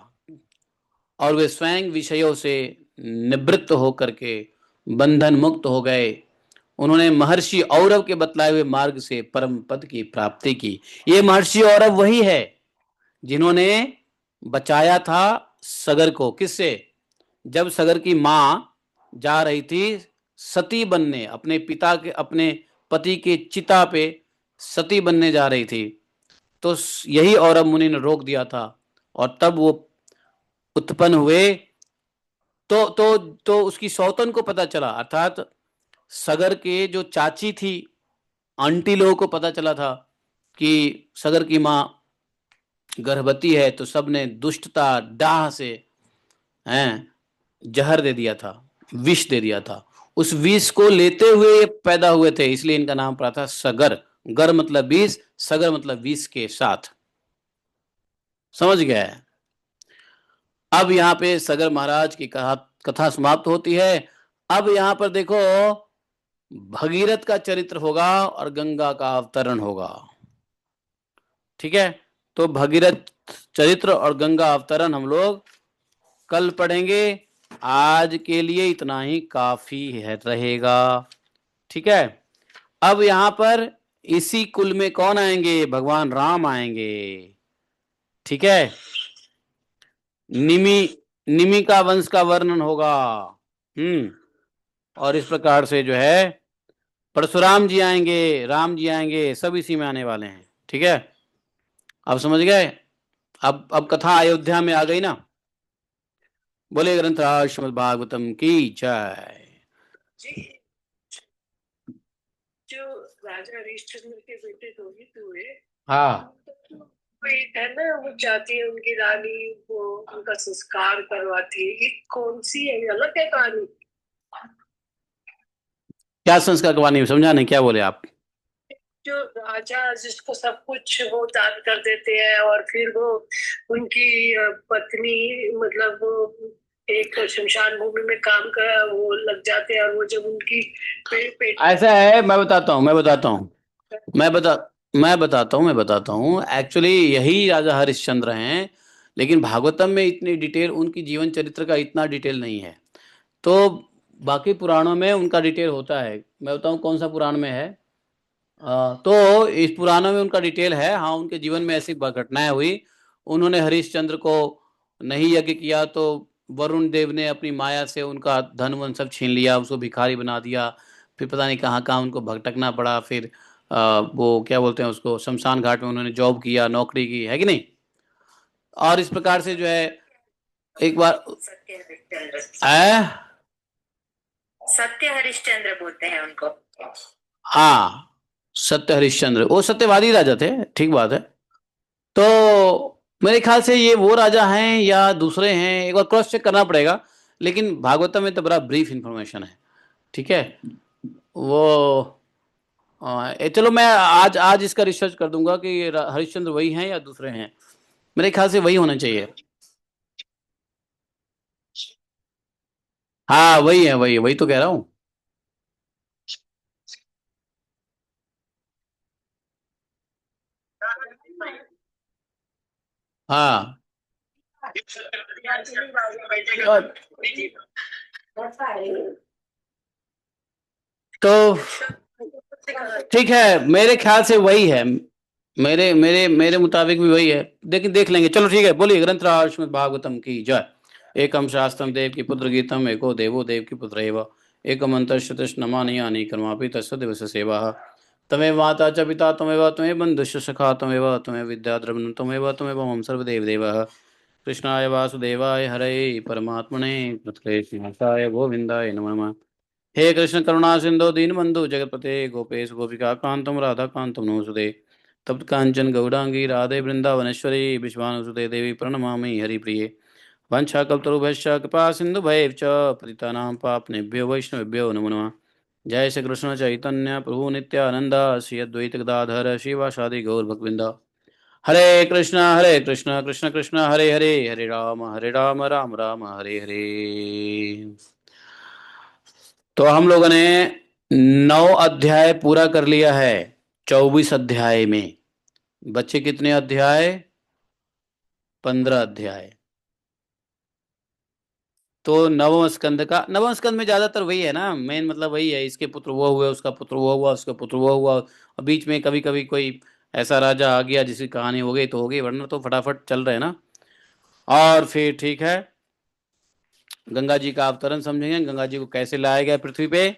और वे स्वयं विषयों से निवृत्त होकर के बंधन मुक्त हो गए। उन्होंने महर्षि औरव के बतलाए हुए मार्ग से परम पद की प्राप्ति की। ये महर्षि औरव वही है जिन्होंने बचाया था सगर को। किससे? जब सगर की मां जा रही थी सती बनने, अपने पिता के, अपने पति के चिता पे सती बनने जा रही थी, तो यही औरव मुनि ने रोक दिया था। और तब वो उत्पन्न हुए। तो उसकी सौतन को पता चला, अर्थात सगर के जो चाची थी, आंटी लोगों को पता चला था कि सगर की माँ गर्भवती है, तो सबने दुष्टता डाह से हैं जहर दे दिया था, विष दे दिया था। उस विष को लेते हुए ये पैदा हुए थे, इसलिए इनका नाम पड़ा था सगर। गर मतलब विष, सगर मतलब विष के साथ। समझ गया है? अब यहाँ पे सगर महाराज की कथा समाप्त होती है। अब यहाँ पर देखो, भगीरथ का चरित्र होगा और गंगा का अवतरण होगा। ठीक है, तो भगीरथ चरित्र और गंगा अवतरण हम लोग कल पढ़ेंगे। आज के लिए इतना ही काफी है रहेगा। ठीक है, अब यहां पर इसी कुल में कौन आएंगे? भगवान राम आएंगे। ठीक है, निमि निमि का वंश का वर्णन होगा। और इस प्रकार से जो है परशुराम जी आएंगे, राम जी आएंगे, सब इसी में आने वाले हैं। ठीक है, अब समझ गए? अब कथा अयोध्या में आ गई ना। बोले ग्रंथराज श्रीमद् भागवतम की जय। जो राजा हरिश्चंद्र के बेटे रोहित हुए, हाँ, कोई है ना, वो चाहती है उनकी रानी वो उनका संस्कार करवाती है। ये कौन सी है? अलग है कहानी। क्या संस्कार करवानी? समझा नहीं, क्या बोले आप? जो राजा जिसको सब कुछ वो दान कर देते हैं और फिर वो उनकी पत्नी, मतलब वो एक शमशान भूमि में काम कर वो लग जाते हैं, और वो जब उनकी पेट ऐसा है, मैं बताता हूँ, मैं बताता हूँ एक्चुअली यही राजा हरिश्चंद्र हैं। लेकिन भागवतम में इतनी डिटेल, उनकी जीवन चरित्र का इतना डिटेल नहीं है। तो बाकी पुराणों में उनका डिटेल होता है। मैं बताऊँ कौन सा पुराण में है? तो इस पुराणों में उनका डिटेल है। हाँ, उनके जीवन में ऐसी घटनाएं हुई। उन्होंने हरिश्चंद्र को नहीं यज्ञ किया तो वरुण देव ने अपनी माया से उनका धन वन सब छीन लिया, उसको भिखारी बना दिया। फिर पता नहीं कहाँ कहाँ उनको भटकना पड़ा। फिर वो क्या बोलते हैं उसको, शमशान घाट में उन्होंने जॉब किया, नौकरी की, है कि नहीं? और इस प्रकार से जो है एक बार सत्य हरिश्चंद्र बोलते हैं उनको। हाँ, सत्य हरिश्चंद्र वो सत्यवादी राजा थे, ठीक बात है। तो मेरे ख्याल से ये वो राजा हैं या दूसरे हैं, एक बार क्रॉस चेक करना पड़ेगा। लेकिन भागवतम में तो बड़ा ब्रीफ इंफॉर्मेशन है। ठीक है, वो चलो मैं आज आज इसका रिसर्च कर दूंगा कि ये हरिश्चंद्र वही हैं या दूसरे हैं। मेरे ख्याल से वही होना चाहिए। हाँ, वही है, वही वही तो कह रहा हूँ। हाँ, तो ठीक है, मेरे ख्याल से वही है। मेरे मेरे मेरे मुताबिक भी वही है, लेकिन देख लेंगे। चलो ठीक है, बोलिए। ग्रंथराज श्रीमद् भागवतम की जय। एकम शास्त्रम देव की पुत्र गीतम, एको देवो देव की पुत्र एव, एकम अंतर्शतश नमानि यानि कर्मापि तस्य दिवस सेवा। तमेव माता च पिता तमेव, तमेव बन्धुश्च सखा तमेव, तमेव विद्या द्रविणं तमेव, तमेव मम सर्वदेव देवः। कृष्णाय वासुदेवाय हरये परमात्मने कृष्णाय गोविंदाय नमः नमः। हे कृष्ण करुणा सिंधु दीनबंधु जगतपते गोपेश गोपिका कांतम राधा कांतम नमोस्तुते। तप्त कांचन गौरांगी राधे वृंदावनेश्वरी विश्वानुसुते देवी प्रणमामि हरिप्रिये। वंशाकल्पतरुभ्यश्च कृपा सिन्धुभैश्च पतितानां पावनेभ्यो वैष्णवेभ्यो नमो नमः। जय श्री कृष्ण चैतन्य प्रभु नित्यानंद श्री अद्वैत गदाधर शिवासादि गौर भक्तवृंद। हरे कृष्ण कृष्ण कृष्ण हरे हरे, हरे राम राम राम हरे हरे। तो हम लोगों ने 9 अध्याय पूरा कर लिया है 24 अध्याय में। बच्चे कितने अध्याय? 15 अध्याय। तो नवम स्कंद में ज्यादातर वही है ना, मेन मतलब वही है, इसके पुत्र वो हुए, उसका पुत्र वो हुआ, उसका पुत्र वो हुआ, और बीच में कभी कभी कोई ऐसा राजा आ गया जिसकी कहानी हो गई तो हो गई, वरना तो फटाफट चल रहे हैं ना। और फिर ठीक है, गंगा जी का अवतरण समझेंगे, गंगा जी को कैसे लाया गया पृथ्वी पे,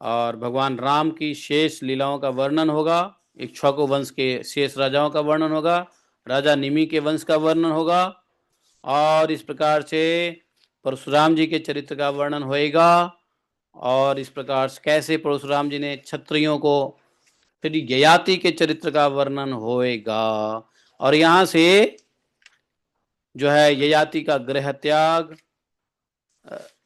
और भगवान राम की शेष लीलाओं का वर्णन होगा, इक्ष्वाकु वंश के शेष राजाओं का वर्णन होगा, राजा निमि के वंश का वर्णन होगा, और इस प्रकार से परशुराम जी के चरित्र का वर्णन होएगा, और इस प्रकार से कैसे परशुराम जी ने क्षत्रियों को, फिर ययाति के चरित्र का वर्णन होएगा, और यहाँ से जो है ययाति का गृह त्याग,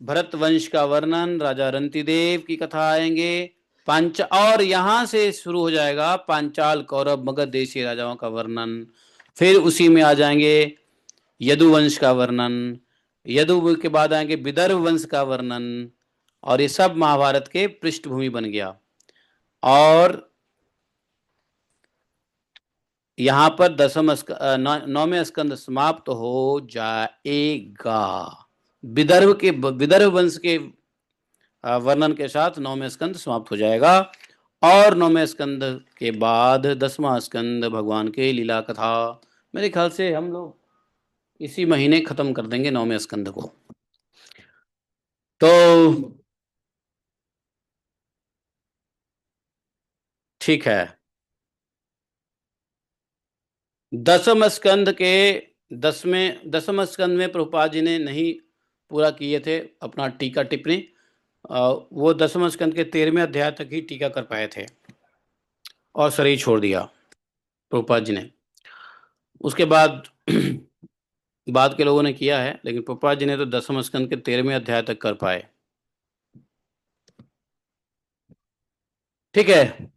भरत वंश का वर्णन, राजा रंतिदेव की कथा आएंगे, पांच, और यहाँ से शुरू हो जाएगा पांचाल कौरव मगध देशीय राजाओं का वर्णन। फिर उसी में आ जाएंगे यदु वंश का वर्णन, यदु के बाद आएंगे विदर्भ वंश का वर्णन, और ये सब महाभारत के पृष्ठभूमि बन गया। और यहाँ पर नौवें स्कंद समाप्त हो जाएगा, विदर्भ वंश के वर्णन के साथ नौवें स्कंद समाप्त हो जाएगा। और नौवें स्कंद के बाद 10वां स्कंद भगवान के लीला कथा, मेरे ख्याल से हम लोग इसी महीने खत्म कर देंगे नौवें स्कंद को। तो ठीक है, दसम स्कंद में प्रभुपाद जी ने नहीं पूरा किए थे अपना टीका टिप्पणी, वो 10वें स्कंद के 13वें अध्याय तक ही टीका कर पाए थे, और शरीर छोड़ दिया प्रभुपाद जी ने। उसके बाद बाद के लोगों ने किया है, लेकिन प्रभुपाद जी ने तो 10वें स्कंद के 13वें अध्याय तक कर पाए। ठीक है।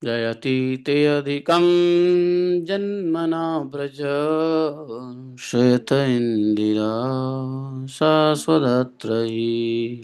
जयति ते अधिकं जन्मना व्रज, श्वेत इंदिरा शाश्वतत्रयी।